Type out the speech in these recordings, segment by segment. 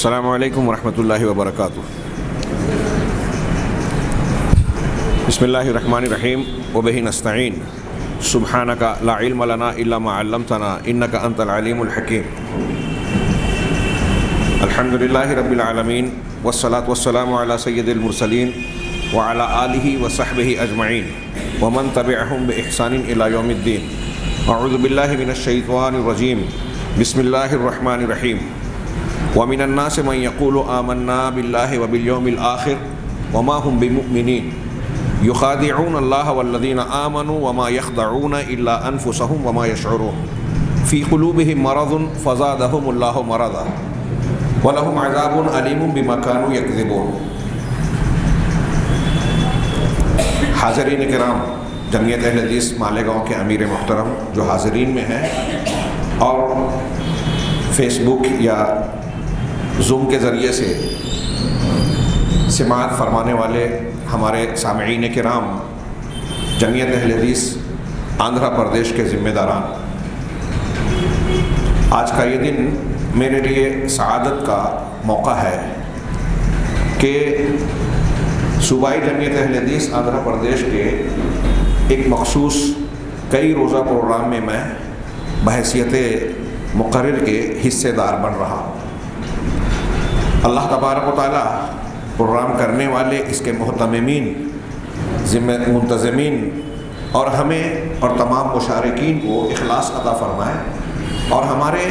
السلام علیکم ورحمۃ اللہ وبرکاتہ۔ بسم اللہ الرحمن الرحیم وبہ نستعین سبحانک لا علم لنا الا ما علمتنا انک انت العلیم الحکیم۔ الحمد للہ رب العالمین والصلاة والسلام علی سید المرسلین وعلی آلہ وصحبہ اجمعین ومن تبعہم بإحسان الی یوم الدین۔ اعوذ باللہ من الشیطان الرجیم، بسم اللہ الرحمن الرحیم۔ ومن الناس من يقول آمنا بالله وباليوم الآخر وما هم بمؤمنين يخادعون الله والذين آمنوا وما يخدعون إلا أنفسهم وما يشعرون في قلوبهم مرض فزادهم الله مرضا ولهم عذاب أليم بما كانوا يكذبون۔ حاضرین کرام، جمعیت اہل حدیث مالیگاؤں کے امیر محترم جو حاضرین میں ہیں اور فیس بک یا زوم کے ذریعے سے سماعت فرمانے والے ہمارے سامعین کرام، جمعیت اہل حدیث آندھرا پردیش کے ذمہ داران، آج کا یہ دن میرے لیے سعادت کا موقع ہے کہ صوبائی جمعیت اہل حدیث آندھرا پردیش کے ایک مخصوص کئی روزہ پروگرام میں میں بحیثیت مقرر کے حصے دار بن رہا ہوں۔ اللہ تبارک و تعالیٰ پروگرام کرنے والے، اس کے محتممین، منتظمین اور ہمیں اور تمام مشارکین کو اخلاص عطا فرمائے اور ہمارے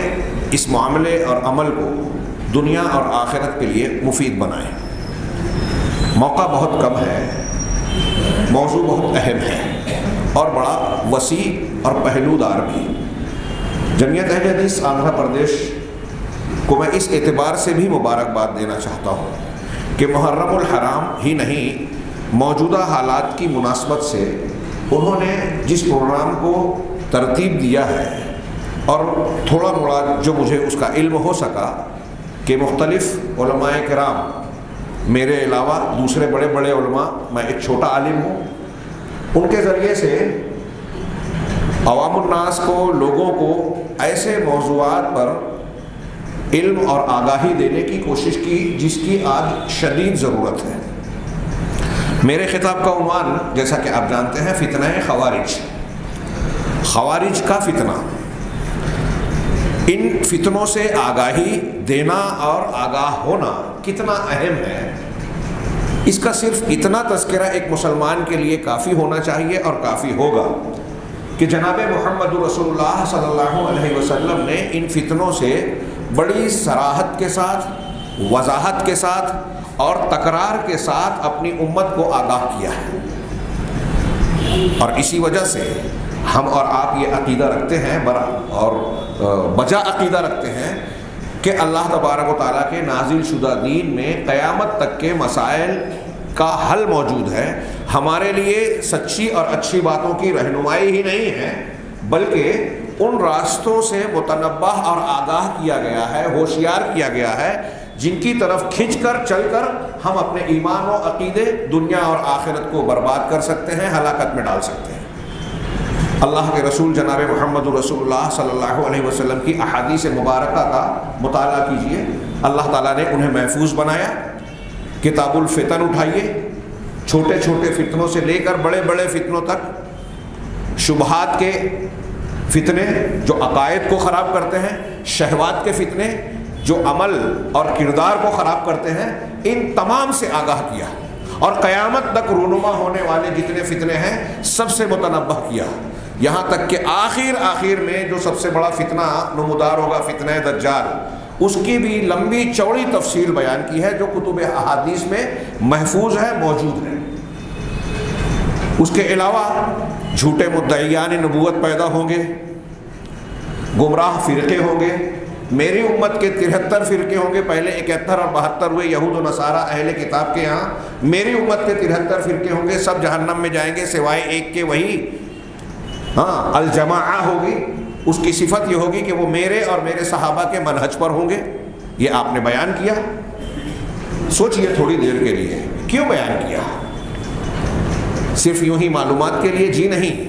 اس معاملے اور عمل کو دنیا اور آخرت کے لیے مفید بنائے۔ موقع بہت کم ہے، موضوع بہت اہم ہے اور بڑا وسیع اور پہلو دار بھی۔ جمعیت اہل حدیث آندھرا پردیش کو میں اس اعتبار سے بھی مبارکباد دینا چاہتا ہوں کہ محرم الحرام ہی نہیں، موجودہ حالات کی مناسبت سے انہوں نے جس پروگرام کو ترتیب دیا ہے اور تھوڑا موڑا جو مجھے اس کا علم ہو سکا کہ مختلف علماء کرام، میرے علاوہ دوسرے بڑے بڑے علماء، میں ایک چھوٹا عالم ہوں، ان کے ذریعے سے عوام الناس کو، لوگوں کو ایسے موضوعات پر علم اور آگاہی دینے کی کوشش کی جس کی آج شدید ضرورت ہے۔ میرے خطاب کا عنوان جیسا کہ آپ جانتے ہیں فتنہ خوارج، خوارج کا فتنہ۔ ان فتنوں سے آگاہی دینا اور آگاہ ہونا کتنا اہم ہے، اس کا صرف اتنا تذکرہ ایک مسلمان کے لیے کافی ہونا چاہیے اور کافی ہوگا کہ جناب محمد رسول اللہ صلی اللہ علیہ وسلم نے ان فتنوں سے بڑی صراحت کے ساتھ، وضاحت کے ساتھ اور تکرار کے ساتھ اپنی امت کو آگاہ کیا ہے، اور اسی وجہ سے ہم اور آپ یہ عقیدہ رکھتے ہیں اور بجا عقیدہ رکھتے ہیں کہ اللہ تبارک و تعالیٰ کے نازل شدہ دین میں قیامت تک کے مسائل کا حل موجود ہے۔ ہمارے لیے سچی اور اچھی باتوں کی رہنمائی ہی نہیں ہے بلکہ ان راستوں سے متنبہ اور آگاہ کیا گیا ہے، ہوشیار کیا گیا ہے، جن کی طرف کھنچ کر چل کر ہم اپنے ایمان و عقیدے، دنیا اور آخرت کو برباد کر سکتے ہیں، ہلاکت میں ڈال سکتے ہیں۔ اللہ کے رسول جناب محمد رسول اللہ صلی اللہ علیہ وسلم کی احادیث مبارکہ کا مطالعہ کیجئے۔ اللہ تعالیٰ نے انہیں محفوظ بنایا۔ کتاب الفتن اٹھائیے، چھوٹے چھوٹے فتنوں سے لے کر بڑے بڑے فتنوں تک، شبہات کے فتنے جو عقائد کو خراب کرتے ہیں، شہوات کے فتنے جو عمل اور کردار کو خراب کرتے ہیں، ان تمام سے آگاہ کیا اور قیامت تک رونما ہونے والے جتنے فتنے ہیں سب سے متنبہ کیا، یہاں تک کہ آخر میں جو سب سے بڑا فتنہ نمودار ہوگا، فتنہ دجال، اس کی بھی لمبی چوڑی تفصیل بیان کی ہے جو کتب احادیث میں محفوظ ہے، موجود ہے۔ اس کے علاوہ جھوٹے مدعیان نبوت پیدا ہوں گے، گمراہ فرقے ہوں گے، میری امت کے 73 فرقے ہوں گے، پہلے 71 اور 72 ہوئے یہود و نصارہ اہل کتاب کے یہاں، میری امت کے 73 فرقے ہوں گے، سب جہنم میں جائیں گے سوائے ایک کے، وہی الجماعہ ہوگی، اس کی صفت یہ ہوگی کہ وہ میرے اور میرے صحابہ کے منہج پر ہوں گے۔ یہ آپ نے بیان کیا، سوچئے تھوڑی دیر کے لیے کیوں بیان کیا؟ صرف یوں ہی معلومات کے لیے؟ جی نہیں،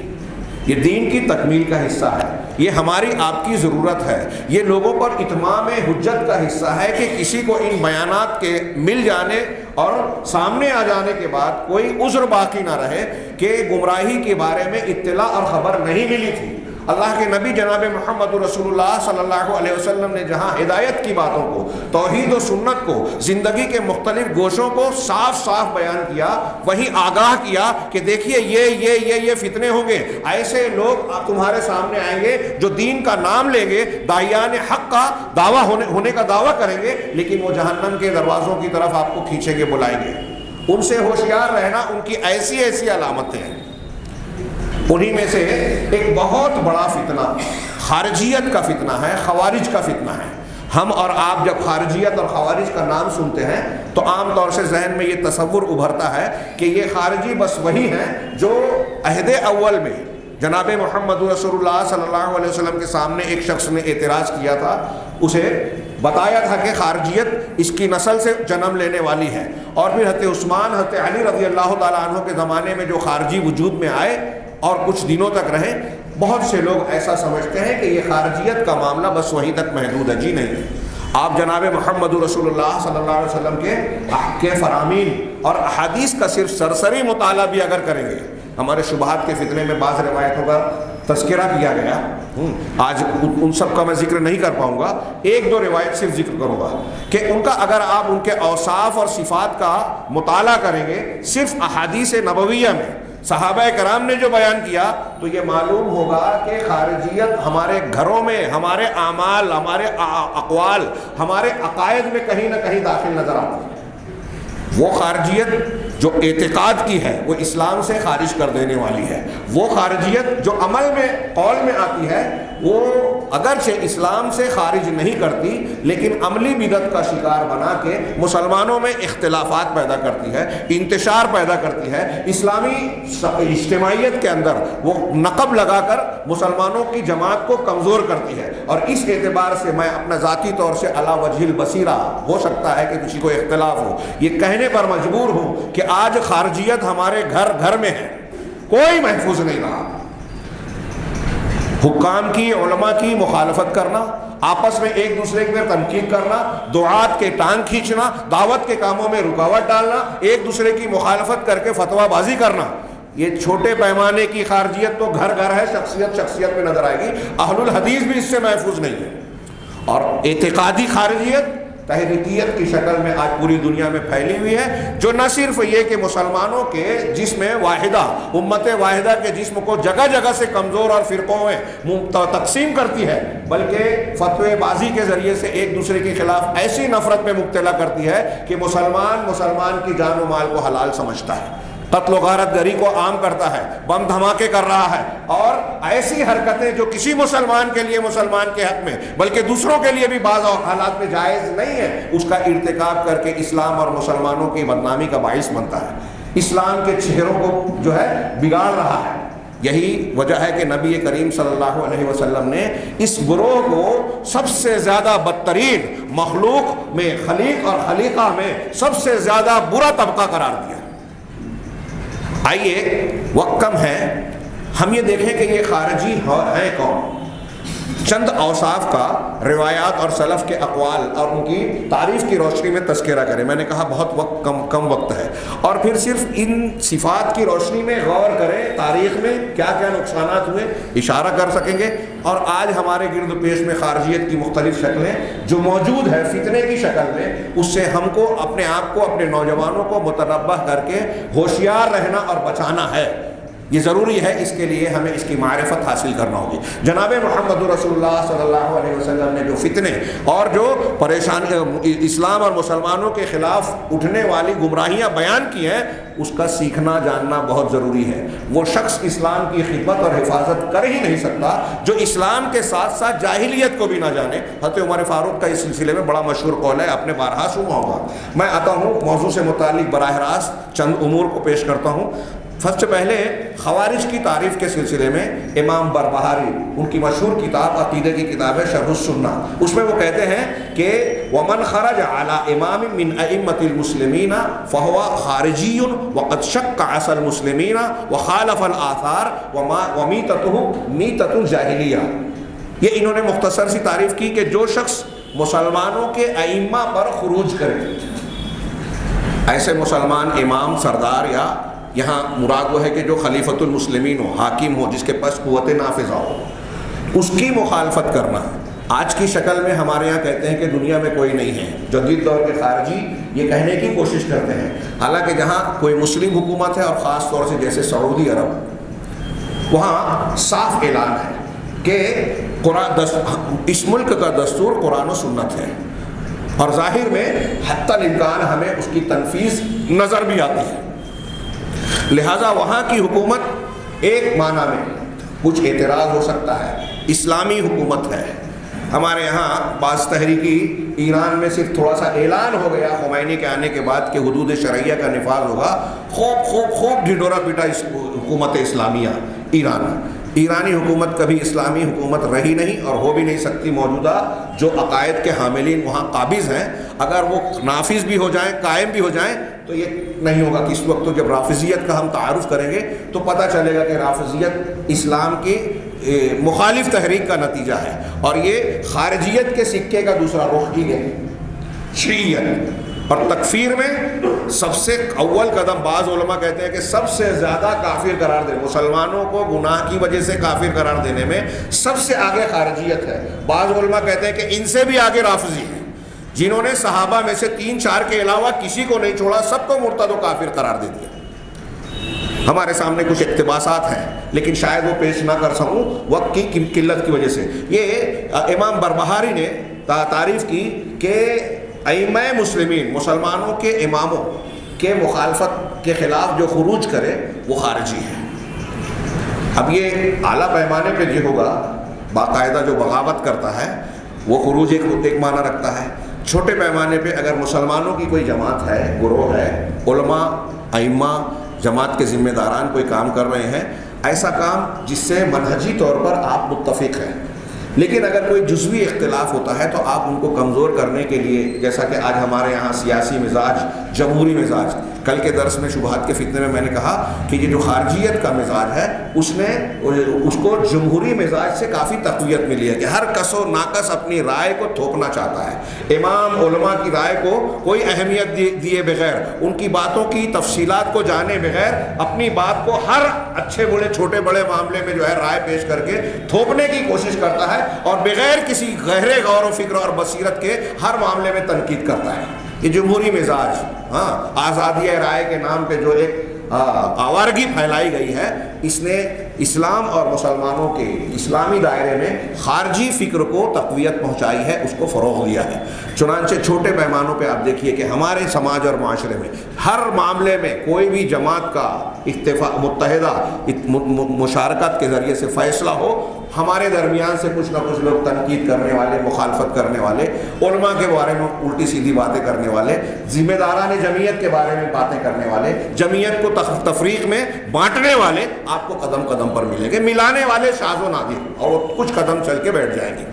یہ دین کی تکمیل کا حصہ ہے۔ یہ ہماری آپ کی ضرورت ہے۔ یہ لوگوں پر اتمام حجت کا حصہ ہے کہ کسی کو ان بیانات کے مل جانے اور سامنے آ جانے کے بعد کوئی عذر باقی نہ رہے کہ گمراہی کے بارے میں اطلاع اور خبر نہیں ملی تھی۔ اللہ کے نبی جناب محمد رسول اللہ صلی اللہ علیہ وسلم نے جہاں ہدایت کی باتوں کو، توحید و سنت کو، زندگی کے مختلف گوشوں کو صاف صاف بیان کیا، وہیں آگاہ کیا کہ دیکھیے یہ فتنے ہوں گے، ایسے لوگ تمہارے سامنے آئیں گے جو دین کا نام لیں گے، داعیان حق کا دعویٰ ہونے کا دعویٰ کریں گے، لیکن وہ جہنم کے دروازوں کی طرف آپ کو کھینچیں گے، بلائیں گے۔ ان سے ہوشیار رہنا، ان کی ایسی علامتیں ہیں۔ انہی میں سے ایک بہت بڑا فتنہ خارجیت کا فتنہ ہے، خوارج کا فتنہ ہے۔ ہم اور آپ جب خارجیت اور خوارج کا نام سنتے ہیں تو عام طور سے ذہن میں یہ تصور ابھرتا ہے کہ یہ خارجی بس وہی ہیں جو عہد اول میں جناب محمد رسول اللہ صلی اللہ علیہ وسلم کے سامنے ایک شخص نے اعتراض کیا تھا، اسے بتایا تھا کہ خارجیت اس کی نسل سے جنم لینے والی ہے، اور پھر حضرت عثمان، حضرت علی رضی اللہ تعالیٰ عنہ کے زمانے میں جو خارجی وجود میں آئے اور کچھ دنوں تک رہے، بہت سے لوگ ایسا سمجھتے ہیں کہ یہ خارجیت کا معاملہ بس وہیں تک محدود ہے۔ جی نہیں، آپ جناب محمد رسول اللہ صلی اللہ علیہ وسلم کے فرامین اور احادیث کا صرف سرسری مطالعہ بھی اگر کریں گے، ہمارے شبہات کے فتنے میں بعض روایتوں کا تذکرہ کیا گیا، آج ان سب کا میں ذکر نہیں کر پاؤں گا، ایک دو روایت صرف ذکر کروں گا کہ ان کا اگر آپ ان کے اوصاف اور صفات کا مطالعہ کریں گے صرف احادیث نبویہ میں صحابہ کرام نے جو بیان کیا، تو یہ معلوم ہوگا کہ خارجیت ہمارے گھروں میں، ہمارے اعمال، ہمارے اقوال، ہمارے عقائد میں کہیں نہ کہیں داخل نظر آتی ہے۔ وہ خارجیت جو اعتقاد کی ہے وہ اسلام سے خارج کر دینے والی ہے، وہ خارجیت جو عمل میں، قول میں آتی ہے، وہ اگرچہ اسلام سے خارج نہیں کرتی لیکن عملی بدعت کا شکار بنا کے مسلمانوں میں اختلافات پیدا کرتی ہے، انتشار پیدا کرتی ہے، اسلامی اجتماعیت کے اندر وہ نقب لگا کر مسلمانوں کی جماعت کو کمزور کرتی ہے۔ اور اس اعتبار سے میں اپنا ذاتی طور سے علی وجہ البصیرہ، ہو سکتا ہے کہ کسی کو اختلاف ہو، یہ کہنے پر مجبور ہوں کہ آج خارجیت ہمارے گھر گھر میں ہے، کوئی محفوظ نہیں رہا۔ حکام کی، علماء کی مخالفت کرنا، آپس میں ایک دوسرے کی تنقید کرنا، دعات کے ٹانگ کھینچنا، دعوت کے کاموں میں رکاوٹ ڈالنا، ایک دوسرے کی مخالفت کر کے فتویٰ بازی کرنا، یہ چھوٹے پیمانے کی خارجیت تو گھر گھر ہے، شخصیت میں نظر آئے گی۔ اہل الحدیث بھی اس سے محفوظ نہیں ہے۔ اور اعتقادی خارجیت تحریکیت کی شکل میں آج پوری دنیا میں پھیلی ہوئی ہے، جو نہ صرف یہ کہ مسلمانوں کے جسم واحدہ، امت واحدہ کے جسم کو جگہ جگہ سے کمزور اور فرقوں میں تقسیم کرتی ہے، بلکہ فتوی بازی کے ذریعے سے ایک دوسرے کے خلاف ایسی نفرت میں مبتلا کرتی ہے کہ مسلمان کی جان و مال کو حلال سمجھتا ہے، قتل و غارت گری کو عام کرتا ہے، بم دھماکے کر رہا ہے، اور ایسی حرکتیں جو کسی مسلمان کے لیے، مسلمان کے حق میں، بلکہ دوسروں کے لیے بھی بعض حالات میں جائز نہیں ہے، اس کا ارتکاب کر کے اسلام اور مسلمانوں کی بدنامی کا باعث بنتا ہے، اسلام کے چہروں کو جو ہے بگاڑ رہا ہے۔ یہی وجہ ہے کہ نبی کریم صلی اللہ علیہ وسلم نے اس گروہ کو سب سے زیادہ بدترین مخلوق میں، خلیق اور خلیقہ میں سب سے زیادہ برا طبقہ قرار دیا۔ آئیے، وقت کم ہے، ہم یہ دیکھیں کہ یہ خارجی ہیں کون۔ چند اوصاف کا روایات اور سلف کے اقوال اور ان کی تعریف کی روشنی میں تذکرہ کریں۔ میں نے کہا بہت کم وقت ہے، اور پھر صرف ان صفات کی روشنی میں غور کریں، تاریخ میں کیا کیا نقصانات ہوئے اشارہ کر سکیں گے، اور آج ہمارے گرد پیش میں خارجیت کی مختلف شکلیں جو موجود ہے فتنے کی شکل میں، اس سے ہم کو اپنے آپ کو، اپنے نوجوانوں کو متنبہ کر کے ہوشیار رہنا اور بچانا ہے۔ یہ ضروری ہے، اس کے لیے ہمیں اس کی معرفت حاصل کرنا ہوگی۔ جناب محمد رسول اللہ صلی اللہ علیہ وسلم نے جو فتنے اور جو پریشانی اسلام اور مسلمانوں کے خلاف اٹھنے والی گمراہیاں بیان کی ہیں، اس کا سیکھنا جاننا بہت ضروری ہے۔ وہ شخص اسلام کی خدمت اور حفاظت کر ہی نہیں سکتا جو اسلام کے ساتھ ساتھ جاہلیت کو بھی نہ جانے۔ حضرت عمر فاروق کا اس سلسلے میں بڑا مشہور قول ہے، آپ نے بارہا سنا ہوگا۔ میں آتا ہوں موضوع سے متعلق براہ راست چند امور کو پیش کرتا ہوں۔ سب سے پہلے خوارج کی تعریف کے سلسلے میں امام بربہاری، ان کی مشہور کتاب عقیدے کی کتاب ہے شرح السنہ، اس میں وہ کہتے ہیں کہ ومن خرج على امام من ائمة المسلمین فهو خارجی وقد شق عصا المسلمین وخالف الآثار ومیتته میتۃ الجاہلیہ۔ یہ انہوں نے مختصر سی تعریف کی کہ جو شخص مسلمانوں کے ائمہ پر خروج کرے، ایسے مسلمان امام، سردار، یا یہاں مراد وہ ہے کہ جو خلیفۃ المسلمین ہو، حاکم ہو، جس کے پاس قوت نافذہ ہو، اس کی مخالفت کرنا۔ آج کی شکل میں ہمارے یہاں کہتے ہیں کہ دنیا میں کوئی نہیں ہے، جدید دور کے خارجی یہ کہنے کی کوشش کرتے ہیں، حالانکہ جہاں کوئی مسلم حکومت ہے، اور خاص طور سے جیسے سعودی عرب، وہاں صاف اعلان ہے کہ اس ملک کا دستور قرآن و سنت ہے، اور ظاہر میں حتی الامکان ہمیں اس کی تنفیذ نظر بھی آتی ہے۔ لہٰذا وہاں کی حکومت ایک معنی میں کچھ اعتراض ہو سکتا ہے، اسلامی حکومت ہے۔ ہمارے یہاں بعض تحریکی ایران میں صرف تھوڑا سا اعلان ہو گیا خمینی کے آنے کے بعد کہ حدود شرعیہ کا نفاذ ہوگا، خوب ڈھنڈورا پیٹا حکومت اسلامیہ ایرانی حکومت کبھی اسلامی حکومت رہی نہیں اور ہو بھی نہیں سکتی۔ موجودہ جو عقائد کے حاملین وہاں قابض ہیں، اگر وہ نافذ بھی ہو جائیں، قائم بھی ہو جائیں، تو یہ نہیں ہوگا کہ اس وقت تو جب رافضیت کا ہم تعارف کریں گے تو پتہ چلے گا کہ رافضیت اسلام کی مخالف تحریک کا نتیجہ ہے، اور یہ خارجیت کے سکے کا دوسرا رخ ہی ہے، شیعیت۔ اور تکفیر میں سب سے اول قدم، بعض علماء کہتے ہیں کہ سب سے زیادہ کافر قرار دے، مسلمانوں کو گناہ کی وجہ سے کافر قرار دینے میں سب سے آگے خارجیت ہے۔ بعض علماء کہتے ہیں کہ ان سے بھی آگے رافضی ہیں، جنہوں نے صحابہ میں سے 3-4 کے علاوہ کسی کو نہیں چھوڑا، سب کو مرتد و کافر قرار دے دیا۔ ہمارے سامنے کچھ اقتباسات ہیں، لیکن شاید وہ پیش نہ کر سکوں وقت کی قلت کی وجہ سے۔ یہ امام بربہاری نے تعریف کی کہ ائمہ مسلمین، مسلمانوں کے اماموں کے مخالفت کے خلاف جو خروج کرے وہ خارجی ہے۔ اب یہ اعلیٰ پیمانے پہ یہ ہوگا، باقاعدہ جو بغاوت کرتا ہے وہ خروج ایک معنی رکھتا ہے۔ چھوٹے پیمانے پہ اگر مسلمانوں کی کوئی جماعت ہے، گروہ ہے، علماء، ائمہ، جماعت کے ذمہ داران کوئی کام کر رہے ہیں، ایسا کام جس سے منہجی طور پر آپ متفق ہیں، لیکن اگر کوئی جزوی اختلاف ہوتا ہے تو آپ ان کو کمزور کرنے کے لیے، جیسا کہ آج ہمارے یہاں سیاسی مزاج، جمہوری مزاج، کل کے درس میں شبہات کے فتنے میں میں نے کہا کہ یہ جو خارجیت کا مزاج ہے اس کو جمہوری مزاج سے کافی تقویت ملی ہے کہ ہر کس و ناقص اپنی رائے کو تھوپنا چاہتا ہے۔ امام علماء کی رائے کو کوئی اہمیت دیے بغیر، ان کی باتوں کی تفصیلات کو جانے بغیر، اپنی بات کو ہر اچھے برے چھوٹے بڑے معاملے میں جو ہے رائے پیش کر کے تھوپنے کی کوشش کرتا ہے، اور بغیر کسی گہرے غور و فکر اور بصیرت کے ہر معاملے میں تنقید کرتا ہے۔ یہ جمہوری مزاج، آزادی رائے کے نام پہ جو ایک آوارگی پھیلائی گئی ہے، اس نے اسلام اور مسلمانوں کے اسلامی دائرے میں خارجی فکر کو تقویت پہنچائی ہے، اس کو فروغ دیا ہے۔ چنانچہ چھوٹے پیمانوں پہ آپ دیکھیے کہ ہمارے سماج اور معاشرے میں ہر معاملے میں کوئی بھی جماعت کا اتفاق، متحدہ مشارکت کے ذریعے سے فیصلہ ہو، ہمارے درمیان سے کچھ نہ کچھ لوگ تنقید کرنے والے، مخالفت کرنے والے، علماء کے بارے میں الٹی سیدھی باتیں کرنے والے، ذمہ داران جمعیت کے بارے میں باتیں کرنے والے، جمعیت کو تفریق میں بانٹنے والے آپ کو قدم قدم پر ملیں گے، ملانے والے شاذ و نادر، اور کچھ قدم چل کے بیٹھ جائیں گے۔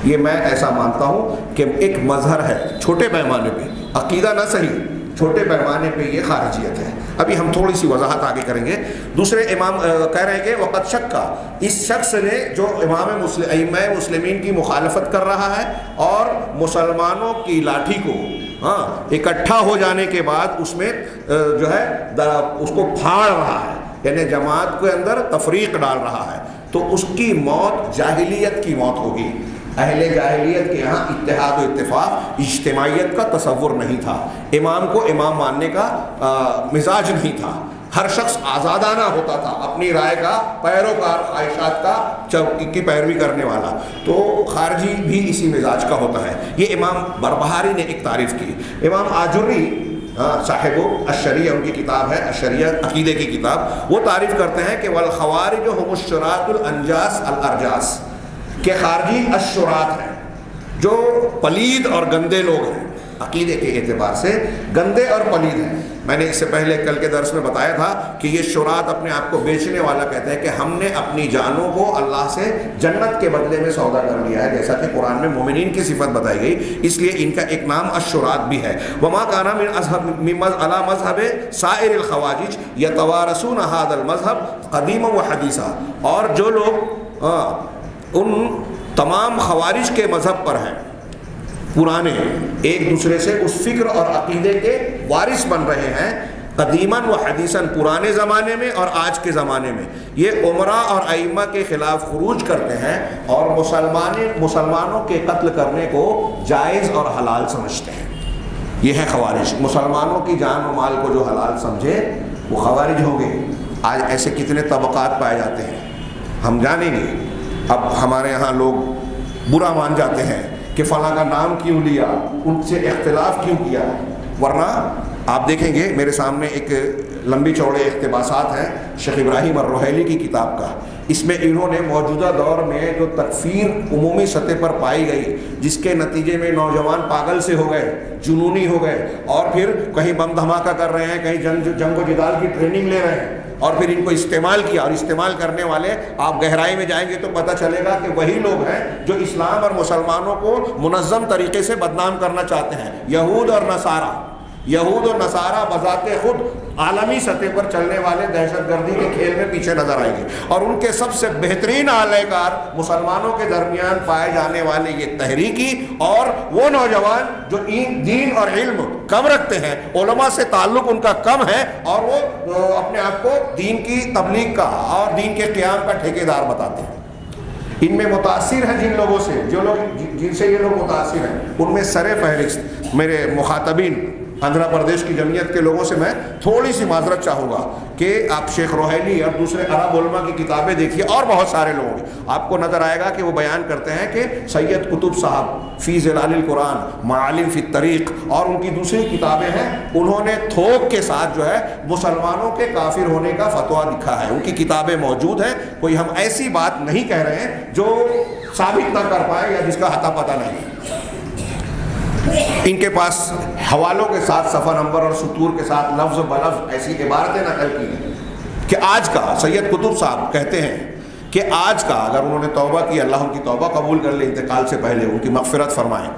یہ میں ایسا مانتا ہوں کہ ایک مظہر ہے چھوٹے پیمانے پہ، عقیدہ نہ صحیح، چھوٹے پیمانے پہ یہ خارجیت ہے۔ ابھی ہم تھوڑی سی وضاحت آگے کریں گے۔ دوسرے امام کہہ رہے ہیں کہ وقت شک کا، اس شخص نے جو ائمہ مسلمین کی مخالفت کر رہا ہے اور مسلمانوں کی لاٹھی کو اکٹھا ہو جانے کے بعد اس میں جو ہے اس کو پھاڑ رہا ہے، یعنی جماعت کے اندر تفریق ڈال رہا ہے، تو اس کی موت جاہلیت کی موت ہوگی۔ اہل جاہلیت کے یہاں اتحاد و اتفاق، اجتماعیت کا تصور نہیں تھا، امام کو امام ماننے کا مزاج نہیں تھا، ہر شخص آزادانہ ہوتا تھا، اپنی رائے کا پیروکار، خواہشات کا کی پیروی کرنے والا۔ تو خارجی بھی اسی مزاج کا ہوتا ہے۔ یہ امام بربہاری نے ایک تعریف کی۔ امام آجری صاحب الشریعہ، ان کی کتاب ہے الشریعہ، عقیدے کی کتاب، وہ تعریف کرتے ہیں کہ والخوارج هم الشراط الانجاس الارجاس، کہ خارجی الشراط ہیں، جو پلید اور گندے لوگ ہیں، عقیدے کے اعتبار سے گندے اور پلید ہیں۔ میں نے اس سے پہلے کل کے درس میں بتایا تھا کہ یہ شراط اپنے آپ کو بیچنے والا کہتے ہیں کہ ہم نے اپنی جانوں کو اللہ سے جنت کے بدلے میں سودا کر لیا ہے، جیسا کہ قرآن میں مومنین کی صفت بتائی گئی، اس لیے ان کا ایک نام الشراط بھی ہے۔ وما كان من على مذهب سائر الخواجج يتوارثون هذا المذهب قديما وحديثا، اور جو لوگ ان تمام خوارج کے مذہب پر ہیں، پرانے، ایک دوسرے سے اس فکر اور عقیدے کے وارث بن رہے ہیں قدیماً و حدیثاً، پرانے زمانے میں اور آج کے زمانے میں۔ یہ عمرا اور ائمہ کے خلاف خروج کرتے ہیں اور مسلمانوں کے قتل کرنے کو جائز اور حلال سمجھتے ہیں۔ یہ ہے خوارج۔ مسلمانوں کی جان و مال کو جو حلال سمجھے وہ خوارج ہوں گے۔ آج ایسے کتنے طبقات پائے جاتے ہیں، ہم جانیں گے۔ اب ہمارے یہاں لوگ برا مان جاتے ہیں کہ فلاں کا نام کیوں لیا، ان سے اختلاف کیوں کیا، ورنہ آپ دیکھیں گے میرے سامنے ایک لمبی چوڑے اقتباسات ہیں شیخ ابراہیم الرحیلی کی کتاب کا۔ اس میں انہوں نے موجودہ دور میں جو تکفیر عمومی سطح پر پائی گئی، جس کے نتیجے میں نوجوان پاگل سے ہو گئے، جنونی ہو گئے، اور پھر کہیں بم دھماکہ کر رہے ہیں، کہیں جنگ و جدال کی ٹریننگ لے رہے ہیں، اور پھر ان کو استعمال کیا، اور استعمال کرنے والے آپ گہرائی میں جائیں گے تو پتہ چلے گا کہ وہی لوگ ہیں جو اسلام اور مسلمانوں کو منظم طریقے سے بدنام کرنا چاہتے ہیں۔ یہود اور نصارہ بذات خود عالمی سطح پر چلنے والے دہشت گردی کے کھیل میں پیچھے نظر آئیں گے، اور ان کے سب سے بہترین اعلی کار مسلمانوں کے درمیان پائے جانے والے یہ تحریکی اور وہ نوجوان جو دین اور علم کم رکھتے ہیں، علماء سے تعلق ان کا کم ہے، اور وہ اپنے آپ کو دین کی تبلیغ کا اور دین کے قیام کا ٹھیکیدار بتاتے ہیں۔ ان میں متاثر ہیں جن لوگوں سے، جن سے یہ لوگ متاثر ہیں، ان میں سر فہرست میرے مخاطبین آندھرا پردیش کی جمعیت کے لوگوں سے میں تھوڑی سی معذرت چاہوں گا کہ آپ شیخ روحیلی اور دوسرے عرب علماء کی کتابیں دیکھیے، اور بہت سارے لوگوں کی، آپ کو نظر آئے گا کہ وہ بیان کرتے ہیں کہ سید قطب صاحب فی ظلال القرآن، معالم فی الطریق، اور ان کی دوسری کتابیں ہیں، انہوں نے تھوک کے ساتھ جو ہے مسلمانوں کے کافر ہونے کا فتویٰ لکھا ہے۔ ان کی کتابیں موجود ہیں، کوئی ہم ایسی بات نہیں کہہ رہے ہیں جو ثابت نہ کر پائے یا جس کا حتہ پتہ نہیں۔ ان کے پاس حوالوں کے ساتھ صفحہ نمبر اور سطور کے ساتھ لفظ بلفظ ایسی عبارتیں نقل کی ہیں کہ آج کا سید قطب صاحب کہتے ہیں کہ آج کا اگر انہوں نے توبہ کی، اللہ ان کی توبہ قبول کر لے انتقال سے پہلے، ان کی مغفرت فرمائیں،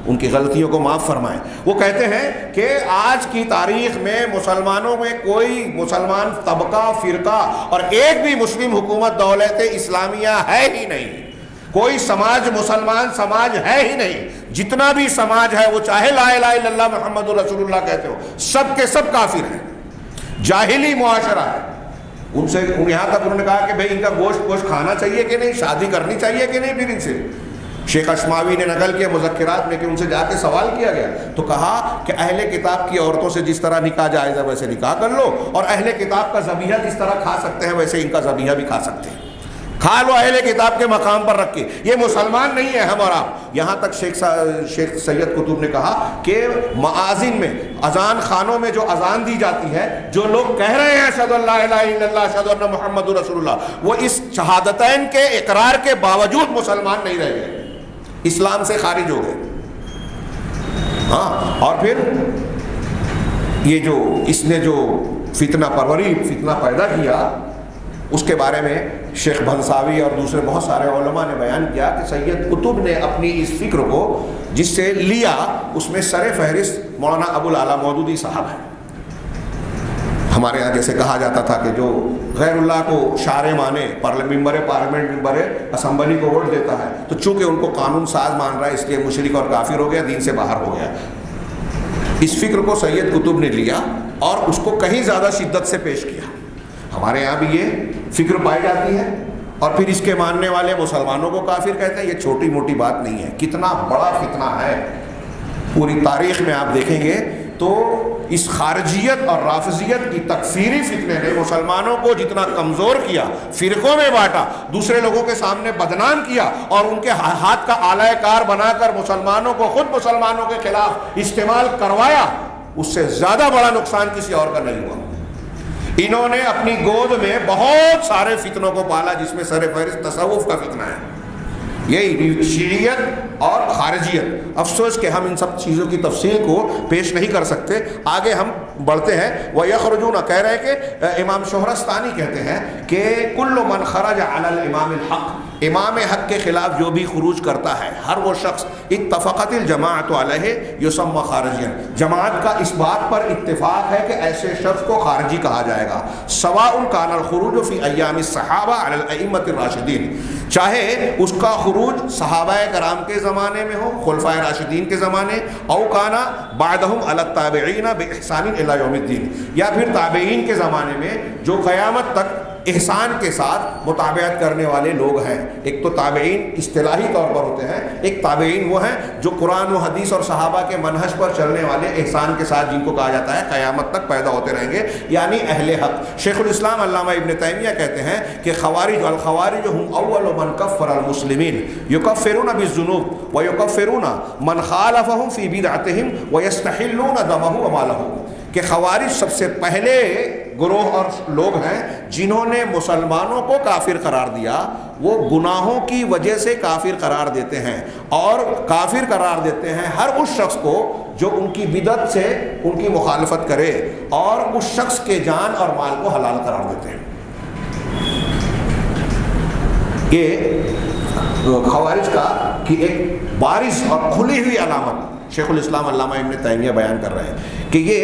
ان کی غلطیوں کو معاف فرمائیں۔ وہ کہتے ہیں کہ آج کی تاریخ میں مسلمانوں میں کوئی مسلمان طبقہ، فرقہ اور ایک بھی مسلم حکومت دولت اسلامیہ ہے ہی نہیں، کوئی سماج مسلمان سماج ہے ہی نہیں۔ جتنا بھی سماج ہے وہ چاہے لا الہ الا اللہ محمد رسول اللہ کہتے ہو، سب کے سب کافر ہیں، جاہلی معاشرہ ہے۔ ان سے یہاں تک انہوں نے کہا کہ بھئی ان کا گوشت کھانا چاہیے کہ نہیں، شادی کرنی چاہیے کہ نہیں۔ پھر ان سے شیخ اشماوی نے نقل کیا مذکرات میں کہ ان سے جا کے سوال کیا گیا تو کہا کہ اہل کتاب کی عورتوں سے جس طرح نکاح جائز ہے ویسے نکاح کر لو، اور اہل کتاب کا ذبیحہ جس طرح کھا سکتے ہیں ویسے ان کا ذبیحہ بھی کھا سکتے ہیں، کھا لو اہل کتاب کے مقام پر رکھ کے، یہ مسلمان نہیں ہے ہم اور آپ۔ یہاں تک شیخ سید قطب نے کہا کہ مآذن میں، اذان خانوں میں جو اذان دی جاتی ہے، جو لوگ کہہ رہے ہیں اشہد ان لا الہ الا اللہ اشہد ان محمد رسول اللہ، وہ اس شہادتین کے اقرار کے باوجود مسلمان نہیں رہ گئے، اسلام سے خارج ہو گئے۔ ہاں، اور پھر یہ جو اس نے جو فتنہ پروری، فتنہ پیدا کیا، اس کے بارے میں شیخ بھنساوی اور دوسرے بہت سارے علماء نے بیان کیا کہ سید قطب نے اپنی اس فکر کو جس سے لیا، اس میں سر فہرست مولانا ابو العلا مودودی صاحب ہیں۔ ہمارے یہاں جیسے کہا جاتا تھا کہ جو غیر اللہ کو شارع مانے، پارلیمنٹ ممبر اسمبلی کو ووٹ دیتا ہے، تو چونکہ ان کو قانون ساز مان رہا ہے اس لیے مشرک اور کافر ہو گیا، دین سے باہر ہو گیا۔ اس فکر کو سید قطب نے لیا اور اس کو کہیں زیادہ شدت سے پیش کیا۔ ہمارے یہاں بھی یہ فکر پائی جاتی ہے، اور پھر اس کے ماننے والے مسلمانوں کو کافر کہتے ہیں۔ یہ چھوٹی موٹی بات نہیں ہے، کتنا بڑا فتنہ ہے۔ پوری تاریخ میں آپ دیکھیں گے تو اس خارجیت اور رافضیت کی تکفیری فتنے نے مسلمانوں کو جتنا کمزور کیا، فرقوں میں بانٹا، دوسرے لوگوں کے سامنے بدنام کیا، اور ان کے ہاتھ کا آلہ کار بنا کر مسلمانوں کو خود مسلمانوں کے خلاف استعمال کروایا، اس سے زیادہ بڑا نقصان کسی اور کا نہیں ہوا۔ انہوں نے اپنی گود میں بہت سارے فتنوں کو پالا، جس میں سر فہرست تصوف کا فتنہ ہے، یہی شیعیت اور خارجیت۔ افسوس کہ ہم ان سب چیزوں کی تفصیل کو پیش نہیں کر سکتے۔ آگے ہم بڑھتے ہیں۔ وَيَخْرُجُونَ کہہ رہے کہ امام شہرستانی کہتے ہیں کہ کل من خرج علی الامام الحق، امام حق کے خلاف جو بھی خروج کرتا ہے ہر وہ شخص اتفقت الجماعت علیہ یسمى خارجیا، جماعت کا اس بات پر اتفاق ہے کہ ایسے شخص کو خارجی کہا جائے گا، سواء کان الخروج فی ایام الصحابہ علی الائمۃ الراشدین، چاہے اس کا خروج صحابہ کرام کے زمانے میں ہو، خلفائے راشدین کے زمانے، او کانا بعدہم علی التابعین باحسان الی یوم الدین، یا پھر تابعین کے زمانے میں جو قیامت تک احسان کے ساتھ متابعت کرنے والے لوگ ہیں۔ ایک تو تابعین اصطلاحی طور پر ہوتے ہیں، ایک تابعین وہ ہیں جو قرآن و حدیث اور صحابہ کے منہج پر چلنے والے احسان کے ساتھ، جن کو کہا جاتا ہے قیامت تک پیدا ہوتے رہیں گے، یعنی اہل حق۔ شیخ الاسلام علامہ ابن تیمیہ کہتے ہیں کہ خوارج الخوارج هم اول من کفر المسلمین یکفرون بالذنوب ویکفرون من خالفهم فی بدعتهم ویستحلون دمه وماله، کہ خوارج سب سے پہلے گروہ اور لوگ ہیں جنہوں نے مسلمانوں کو کافر قرار دیا، وہ گناہوں کی وجہ سے کافر قرار دیتے ہیں، اور کافر قرار دیتے ہیں ہر اس شخص کو جو ان کی بدعت سے ان کی مخالفت کرے، اور اس شخص کے جان اور مال کو حلال قرار دیتے ہیں۔ یہ خوارج کا کی ایک بارز اور کھلی ہوئی علامت شیخ الاسلام علامہ ابن تیمیہ بیان کر رہے ہیں کہ یہ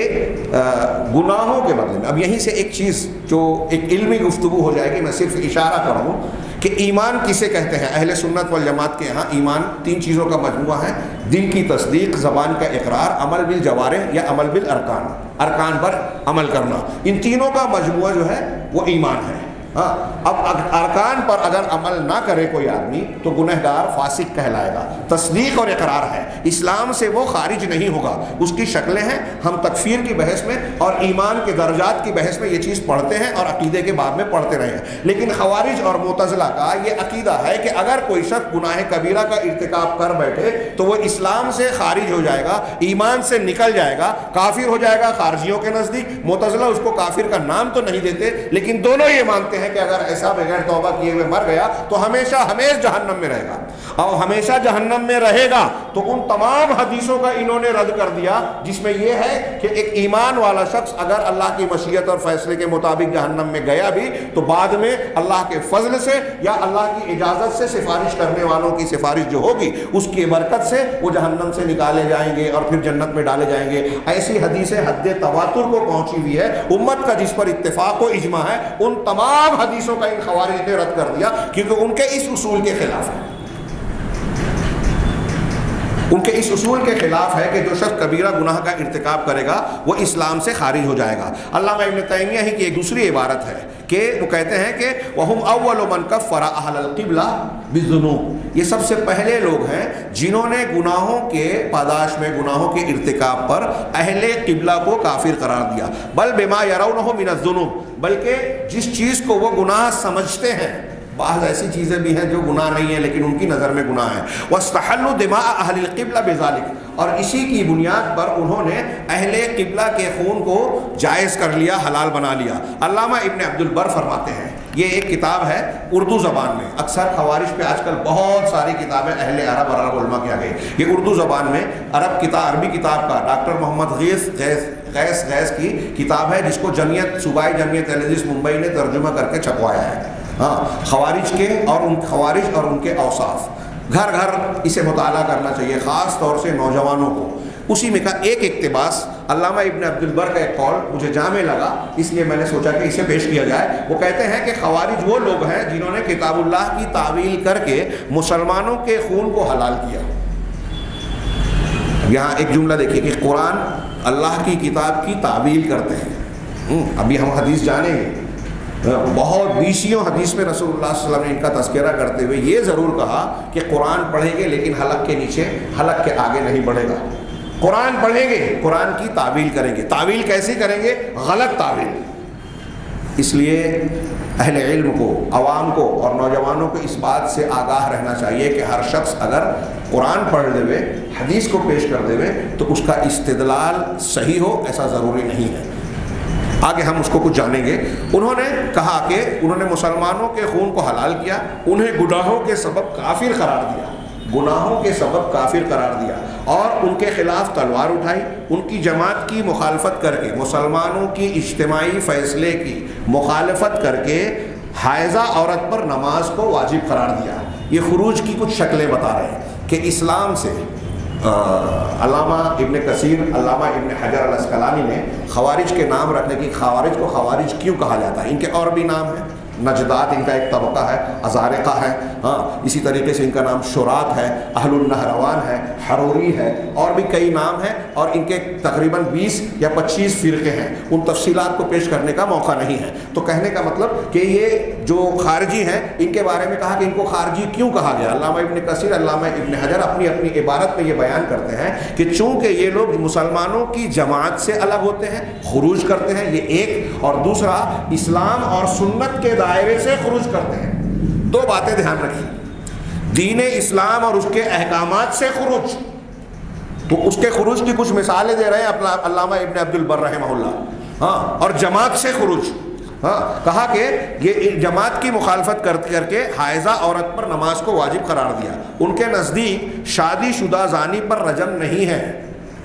گناہوں کے بدلے میں، اب یہیں سے ایک چیز جو ایک علمی گفتگو ہو جائے گی، میں صرف اشارہ کروں کہ ایمان کسے کہتے ہیں۔ اہل سنت والجماعت کے یہاں ایمان 3 چیزوں کا مجموعہ ہے: دل کی تصدیق، زبان کا اقرار، عمل بالجوارح یا عمل بالارکان، ارکان پر عمل کرنا، ان تینوں کا مجموعہ جو ہے وہ ایمان ہے۔ ہاں، اب ارکان پر اگر عمل نہ کرے کوئی آدمی تو گنہگار فاسق کہلائے گا۔ تصدیق اور اقرار ہے، اسلام سے وہ خارج نہیں ہوگا، اس کی شکلیں ہیں۔ ہم تکفیر کی بحث میں اور ایمان کے درجات کی بحث میں یہ چیز پڑھتے ہیں اور عقیدے کے باب میں پڑھتے رہے ہیں، لیکن خوارج اور معتزلہ کا یہ عقیدہ ہے کہ اگر کوئی شخص گناہ کبیرہ کا ارتکاب کر بیٹھے تو وہ اسلام سے خارج ہو جائے گا، ایمان سے نکل جائے گا، کافر ہو جائے گا خارجیوں کے نزدیک۔ معتزلہ اس کو کافر کا نام تو نہیں دیتے، لیکن دونوں یہ مانتے ہیں کہ اگر ایسا بغیر توبہ کیے ہوئے مر گیا تو ہمیشہ ہمیشہ جہنم میں رہے گا، اور ہمیشہ جہنم میں رہے گا۔ تو ان تمام حدیثوں کا انہوں نے رد کر دیا جس میں یہ ہے کہ ایک ایمان والا شخص اگر اللہ کی مشیت اور فیصلے کے مطابق جہنم میں گیا بھی تو بعد میں اللہ کے فضل سے یا اللہ کی اجازت سے سفارش کرنے والوں کی سفارش جو ہوگی اس کی برکت سے وہ جہنم سے نکالے جائیں گے اور پھر جنت میں ڈالے جائیں گے۔ ایسی حدیثیں حد تواتر کو پہنچی ہوئی ہے، امت کا جس پر اتفاق و اجماع ہے، ان تمام حدیثوں کا ان خوارج نے رد کر دیا کیونکہ ان کے اس اصول کے خلاف ہے۔ ان کے اس اصول کے خلاف ہے کہ جو شخص کبیرہ گناہ کا ارتکاب کرے گا وہ اسلام سے خارج ہو جائے گا۔ علامہ ابن تیمیہ ہی کی ایک دوسری عبارت ہے کہ وہ کہتے ہیں کہ وَهُمْ أَوَّلُ مَنْ كَفَّرَ أَهْلَ الْقِبْلَةِ بِالذُّنُوبِ، یہ سب سے پہلے لوگ ہیں جنہوں نے گناہوں کے پاداش میں، گناہوں کے ارتکاب پر اہل قبلہ کو کافر قرار دیا۔ بل بما يرونه من الذنوب، بلکہ جس چیز کو وہ گناہ سمجھتے ہیں، بعض ایسی چیزیں بھی ہیں جو گناہ نہیں ہیں لیکن ان کی نظر میں گناہ ہیں۔ وَاسْتَحَلُّوا دِمَاءَ أَهْلِ الْقِبْلَةِ بِذَلِكَ، اور اسی کی بنیاد پر انہوں نے اہل قبلہ کے خون کو جائز کر لیا، حلال بنا لیا۔ علامہ ابن عبد البر فرماتے ہیں، یہ ایک کتاب ہے اردو زبان میں، اکثر خوارج پہ آج کل بہت ساری کتابیں اہل عرب اور عرب علماء کی آ گئی، یہ اردو زبان میں عربی کتاب کا ڈاکٹر محمد غیث کی کتاب ہے جس کو صوبائی جمعیت اہل حدیث ممبئی نے ترجمہ کر کے چھپوایا ہے۔ ہاں، خوارج کے اور ان کے اوصاف، گھر گھر اسے مطالعہ کرنا چاہیے، خاص طور سے نوجوانوں کو۔ اسی میں کا ایک اقتباس علامہ ابن عبد البر کا ایک قول مجھے جامع لگا، اس لیے میں نے سوچا کہ اسے پیش کیا جائے۔ وہ کہتے ہیں کہ خوارج وہ لوگ ہیں جنہوں نے کتاب اللہ کی تعویل کر کے مسلمانوں کے خون کو حلال کیا۔ یہاں ایک جملہ دیکھیے کہ قرآن اللہ کی کتاب کی تعویل کرتے ہیں۔ ابھی ہم حدیث جانیں گے، بہت بیسیوں حدیث میں رسول اللہ صلی اللہ علیہ وسلم نے ان کا تذکرہ کرتے ہوئے یہ ضرور کہا کہ قرآن پڑھیں گے لیکن حلق کے نیچے، حلق کے آگے نہیں بڑھے گا۔ قرآن پڑھیں گے، قرآن کی تعویل کریں گے۔ تعویل کیسی کریں گے؟ غلط تعویل۔ اس لیے اہل علم کو، عوام کو اور نوجوانوں کو اس بات سے آگاہ رہنا چاہیے کہ ہر شخص اگر قرآن پڑھ دے ہوئے، حدیث کو پیش کر دے ہوئے تو اس کا استدلال صحیح ہو ایسا ضروری نہیں ہے۔ آگے ہم اس کو کچھ جانیں گے۔ انہوں نے کہا کہ انہوں نے مسلمانوں کے خون کو حلال کیا، انہیں گناہوں کے سبب کافر قرار دیا، گناہوں کے سبب کافر قرار دیا، اور ان کے خلاف تلوار اٹھائی، ان کی جماعت کی مخالفت کر کے، مسلمانوں کی اجتماعی فیصلے کی مخالفت کر کے حائضہ عورت پر نماز کو واجب قرار دیا۔ یہ خروج کی کچھ شکلیں بتا رہے ہیں کہ اسلام سے علامہ ابن کثیر، علامہ ابن حجر الاسقلانی نے خوارج کے نام رکھنے کی، خوارج کو خوارج کیوں کہا جاتا ہے، ان کے اور بھی نام ہیں، نجدات ان کا ایک طبقہ ہے، ازارقہ ہے، اسی طریقے سے ان کا نام شرات ہے، اہل النہروان ہے، حروری ہے، اور بھی کئی نام ہیں، اور ان کے تقریباً 20 یا 25 فرقے ہیں، ان تفصیلات کو پیش کرنے کا موقع نہیں ہے۔ تو کہنے کا مطلب کہ یہ جو خارجی ہیں ان کے بارے میں کہا کہ ان کو خارجی کیوں کہا گیا۔ علامہ ابن کثیر، علامہ ابن حجر اپنی اپنی عبارت میں یہ بیان کرتے ہیں کہ چونکہ یہ لوگ مسلمانوں کی جماعت سے الگ ہوتے ہیں، خروج کرتے ہیں، یہ ایک، اور دوسرا اسلام اور سنت کے دائرے سے خروج کرتے ہیں۔ دو باتیں دھیان رکھیے، دین اسلام اور اس کے احکامات سے خروج، تو اس کے خروج کی کچھ مثالیں دے رہے ہیں علامہ ابن عبد البر رحمہ اللہ، اور جماعت سے خروج، کہا کہ یہ جماعت کی مخالفت کر کے حائضہ عورت پر نماز کو واجب قرار دیا۔ ان کے نزدیک شادی شدہ زانی پر رجم نہیں ہے۔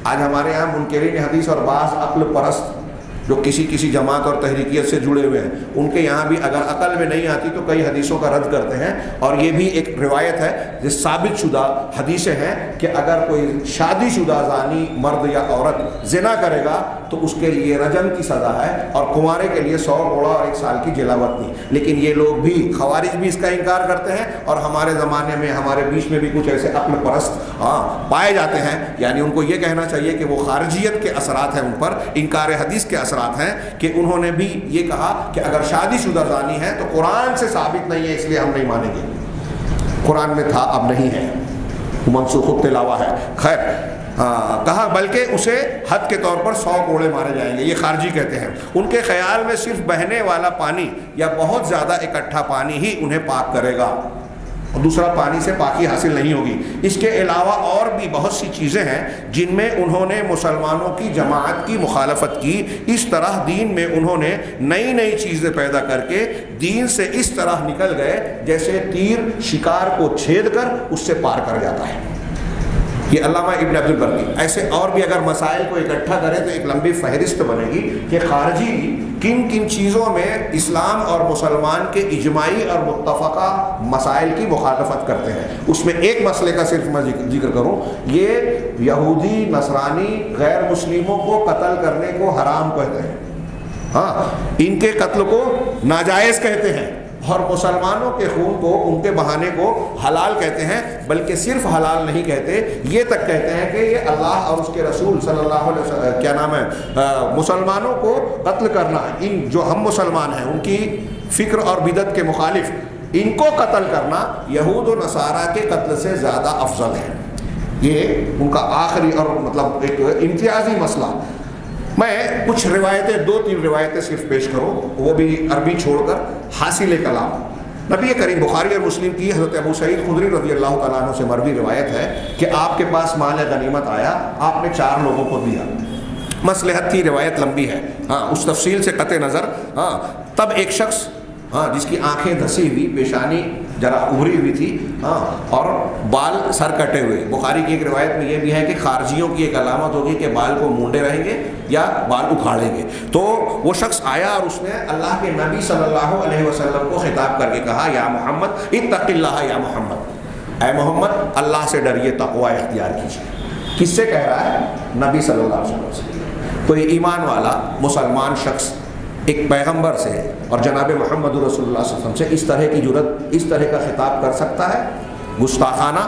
آج ہمارے یہاں منکرین حدیث اور بعض عقل پرست جو کسی جماعت اور تحریکیت سے جڑے ہوئے ہیں، ان کے یہاں بھی اگر عقل میں نہیں آتی تو کئی حدیثوں کا رد کرتے ہیں، اور یہ بھی ایک روایت ہے جس ثابت شدہ حدیثیں ہیں کہ اگر کوئی شادی شدہ زانی مرد یا عورت زنا کرے گا تو اس کے لیے رجم کی سزا ہے، اور کنوارے کے لیے 100 گھوڑا اور 1 سال کی جلاوطنی۔ لیکن یہ لوگ بھی، خوارج بھی اس کا انکار کرتے ہیں، اور ہمارے زمانے میں ہمارے بیچ میں بھی کچھ ایسے عقل پرست پائے جاتے ہیں، یعنی ان کو یہ کہنا چاہیے کہ وہ خارجیت کے اثرات ہیں ان پر، انکار حدیث کے اثرات ہیں، کہ انہوں نے بھی یہ کہا کہ اگر شادی شدہ زانی ہے تو قرآن سے ثابت نہیں ہے، اس لیے ہم نہیں مانیں گے، قرآن میں تھا اب نہیں ہے، منسوخ التلاوہ ہے۔ خیر، کہا بلکہ اسے حد کے طور پر 100 کوڑے مارے جائیں گے، یہ خارجی کہتے ہیں۔ ان کے خیال میں صرف بہنے والا پانی یا بہت زیادہ اکٹھا پانی ہی انہیں پاک کرے گا، اور دوسرا پانی سے پاکی حاصل نہیں ہوگی۔ اس کے علاوہ اور بھی بہت سی چیزیں ہیں جن میں انہوں نے مسلمانوں کی جماعت کی مخالفت کی۔ اس طرح دین میں انہوں نے نئی نئی چیزیں پیدا کر کے دین سے اس طرح نکل گئے جیسے تیر شکار کو چھید کر اس سے پار کر جاتا ہے۔ یہ علامہ ابن عبد البر کی، ایسے اور بھی اگر مسائل کو اکٹھا کریں تو ایک لمبی فہرست بنے گی کہ خارجی کن کن چیزوں میں اسلام اور مسلمان کے اجماعی اور متفقہ مسائل کی مخالفت کرتے ہیں۔ اس میں ایک مسئلے کا صرف میں ذکر کروں، یہ یہودی نصرانی غیر مسلموں کو قتل کرنے کو حرام کہتے ہیں، ان کے قتل کو ناجائز کہتے ہیں، اور مسلمانوں کے خون کو، ان کے بہانے کو حلال کہتے ہیں، بلکہ صرف حلال نہیں کہتے، یہ تک کہتے ہیں کہ یہ اللہ اور اس کے رسول صلی اللہ علیہ وسلم مسلمانوں کو قتل کرنا، ان جو ہم مسلمان ہیں ان کی فکر اور بدعت کے مخالف ان کو قتل کرنا یہود و نصارہ کے قتل سے زیادہ افضل ہے۔ یہ ان کا آخری اور مطلب ایک امتیازی مسئلہ۔ میں کچھ روایتیں، 2-3 روایتیں صرف پیش کروں، وہ بھی عربی چھوڑ کر، حاصل کلام۔ نبی کریم بخاری اور مسلم کی حضرت ابو سعید خدری رضی اللہ تعالیٰ عنہ سے مروی روایت ہے کہ آپ کے پاس مال غنیمت آیا، آپ نے 4 لوگوں کو دیا، مصلحت تھی، روایت لمبی ہے، اس تفصیل سے قطع نظر۔ تب ایک شخص جس کی آنکھیں دھسی ہوئی، پیشانی ذرا ابھری ہوئی تھی، اور بال سر کٹے ہوئے، بخاری کی ایک روایت میں یہ بھی ہے کہ خارجیوں کی ایک علامت ہوگی کہ بال کو مونڈے رہیں گے یا بال اکھاڑیں گے۔ تو وہ شخص آیا اور اس نے اللہ کے نبی صلی اللہ علیہ وسلم کو خطاب کر کے کہا، یا محمد اتق اللہ، یا محمد، اے محمد اللہ سے ڈریے، تقوی اختیار کیجیے۔ کس سے کہہ رہا ہے؟ نبی صلی اللہ علیہ وسلم سے۔ کوئی ایمان والا مسلمان شخص ایک پیغمبر سے اور جناب محمد رسول اللہ صلی اللہ علیہ وسلم سے اس طرح کی جرات، اس طرح کا خطاب کر سکتا ہے؟ گستاخانہ۔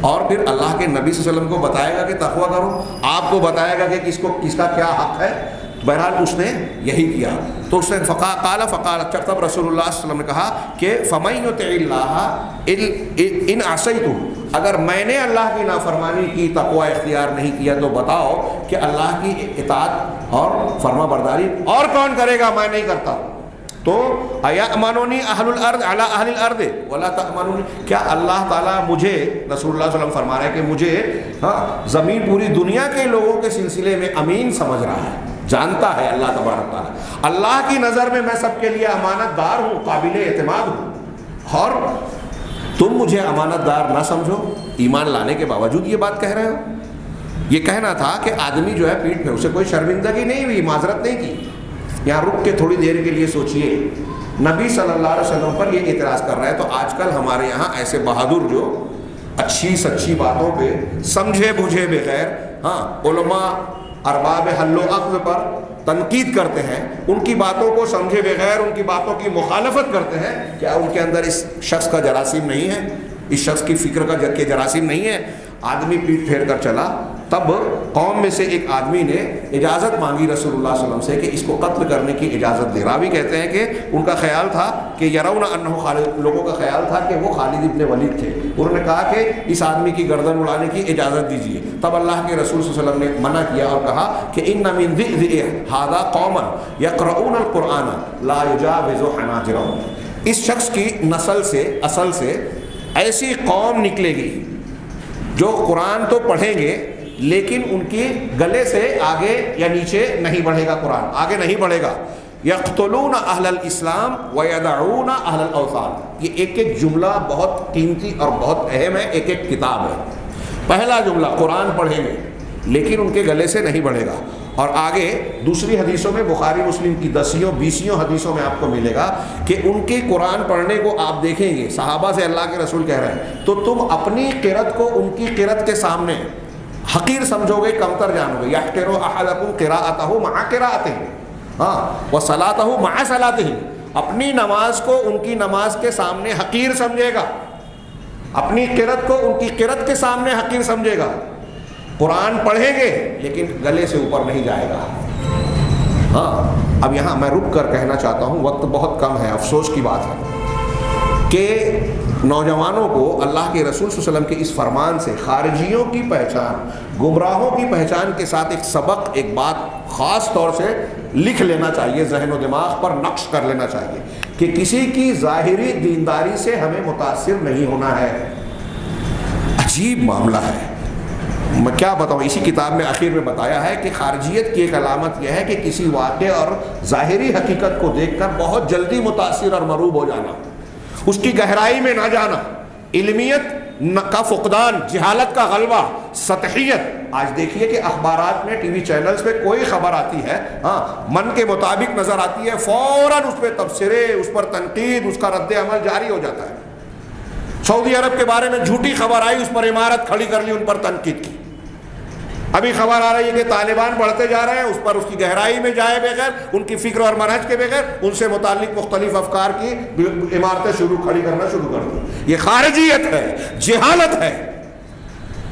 اور پھر اللہ کے نبی صلی اللہ علیہ وسلم کو بتائے گا کہ تقوی کرو، آپ کو بتائے گا کہ کس کا کیا حق ہے۔ بہرحال اس نے یہی کیا، تو اس نے فقال تب رسول اللہ صلی اللہ علیہ وسلم نے کہا کہ فَمَن يُطِعِ اللَّهَ إِنْ عَصَيْتُهُ، اگر میں نے اللہ کی نافرمانی کی، تقوی اختیار نہیں کیا، تو بتاؤ کہ اللہ کی اطاعت اور فرما برداری اور کون کرے گا؟ میں نہیں کرتا۔ تو اَيَأْمَنُنِي أَهْلُ الْأَرْضِ عَلَىٰ أَهْلِ الْأَرْضِ وَلَا تَأْمَنُونِ، کیا اللہ تعالیٰ مجھے، رسول اللہ صلی اللہ علیہ وسلم فرما رہے ہیں کہ مجھے زمین پوری دنیا کے لوگوں کے سلسلے میں امین سمجھ رہا ہے، جانتا ہے اللہ تبارک تعالیٰ، اللہ کی نظر میں میں سب کے لیے امانت دار ہوں، قابل اعتماد ہوں، اور تم مجھے امانت دار نہ سمجھو، ایمان لانے کے باوجود یہ بات کہہ رہے ہو۔ یہ کہنا تھا کہ آدمی جو ہے پیٹھ میں، اسے کوئی شرمندگی نہیں ہوئی، معذرت نہیں کی۔ یہاں رک کے تھوڑی دیر کے لیے سوچئے نبی صلی اللہ علیہ وسلم پر یہ اعتراض کر رہا ہے. تو آج کل ہمارے یہاں ایسے بہادر جو اچھی سچی باتوں پہ سمجھے بجھے بغیر علماء ارباب حل و عقد پر تنقید کرتے ہیں، ان کی باتوں کو سمجھے بغیر ان کی باتوں کی مخالفت کرتے ہیں، کیا ان کے اندر اس شخص کا جراثیم نہیں ہے؟ اس شخص کی فکر کا جراثیم نہیں ہے؟ آدمی پیٹ پھیر کر چلا. تب قوم میں سے ایک آدمی نے اجازت مانگی رسول اللہ صلی اللہ علیہ وسلم سے کہ اس کو قتل کرنے کی اجازت دے. راوی کہتے ہیں کہ ان کا خیال تھا کہ یرون انہ خالد، لوگوں کا خیال تھا کہ وہ خالد ابن ولید تھے. انہوں نے کہا کہ اس آدمی کی گردن اڑانے کی اجازت دیجیے. تب اللہ کے رسول صلی اللہ علیہ وسلم نے منع کیا اور کہا کہ ان من ذئ ھذا قوما یقرؤون القرآن لا یجاوز حناجرهم. اس شخص کی نسل سے اصل سے ایسی قوم نکلے گی جو قرآن تو پڑھیں گے لیکن ان کی گلے سے آگے یا نیچے نہیں بڑھے گا، قرآن آگے نہیں بڑھے گا. یقتلون اہل الاسلام ویدعون اہل الاوثان. یہ ایک ایک جملہ بہت قیمتی اور بہت اہم ہے، ایک ایک کتاب ہے. پہلا جملہ قرآن پڑھیں گے لیکن ان کے گلے سے نہیں بڑھے گا. اور آگے دوسری حدیثوں میں بخاری مسلم کی 10-20 حدیثوں میں آپ کو ملے گا کہ ان کی قرآن پڑھنے کو آپ دیکھیں گے. صحابہ سے اللہ کے رسول کہہ رہے ہیں تو تم اپنی قرأت کو ان کی قرأت کے سامنے حقیر سمجھو گے، کمتر جانو گے. یحقر احدکم قراءتہ مع قراءتہ وصلاتہ مع صلاتہ. اپنی نماز کو ان کی نماز کے سامنے حقیر سمجھے گا، اپنی قرأت کو ان کی قرأت کے سامنے حقیر سمجھے گا. قرآن پڑھیں گے لیکن گلے سے اوپر نہیں جائے گا. اب یہاں میں رک کر کہنا چاہتا ہوں، وقت بہت کم ہے، افسوس کی بات ہے کہ نوجوانوں کو اللہ کے رسول صلی اللہ علیہ وسلم کے اس فرمان سے خارجیوں کی پہچان، گمراہوں کی پہچان کے ساتھ ایک سبق، ایک بات خاص طور سے لکھ لینا چاہیے، ذہن و دماغ پر نقش کر لینا چاہیے کہ کسی کی ظاہری دینداری سے ہمیں متاثر نہیں ہونا ہے. عجیب معاملہ ہے، میں کیا بتاؤں. اسی کتاب میں آخر میں بتایا ہے کہ خارجیت کی ایک علامت یہ ہے کہ کسی واقعے اور ظاہری حقیقت کو دیکھ کر بہت جلدی متاثر اور مروب ہو جانا، اس کی گہرائی میں نہ جانا، علمیت کا فقدان، جہالت کا غلبہ، سطحیت. آج دیکھیے کہ اخبارات میں، ٹی وی چینلز پہ کوئی خبر آتی ہے من کے مطابق نظر آتی ہے، فوراً اس پہ تبصرے، اس پر تنقید، اس کا رد عمل جاری ہو جاتا ہے. سعودی عرب کے بارے میں جھوٹی خبر آئی، اس پر عمارت کھڑی کر لی، ان پر تنقید کی. ابھی خبر آ رہی ہے کہ طالبان بڑھتے جا رہے ہیں، اس پر اس کی گہرائی میں جائے بغیر، ان کی فکر اور منہج کے بغیر، ان سے متعلق مختلف افکار کی عمارتیں کھڑی کرنا شروع کر دی. یہ خارجیت ہے، جہالت ہے.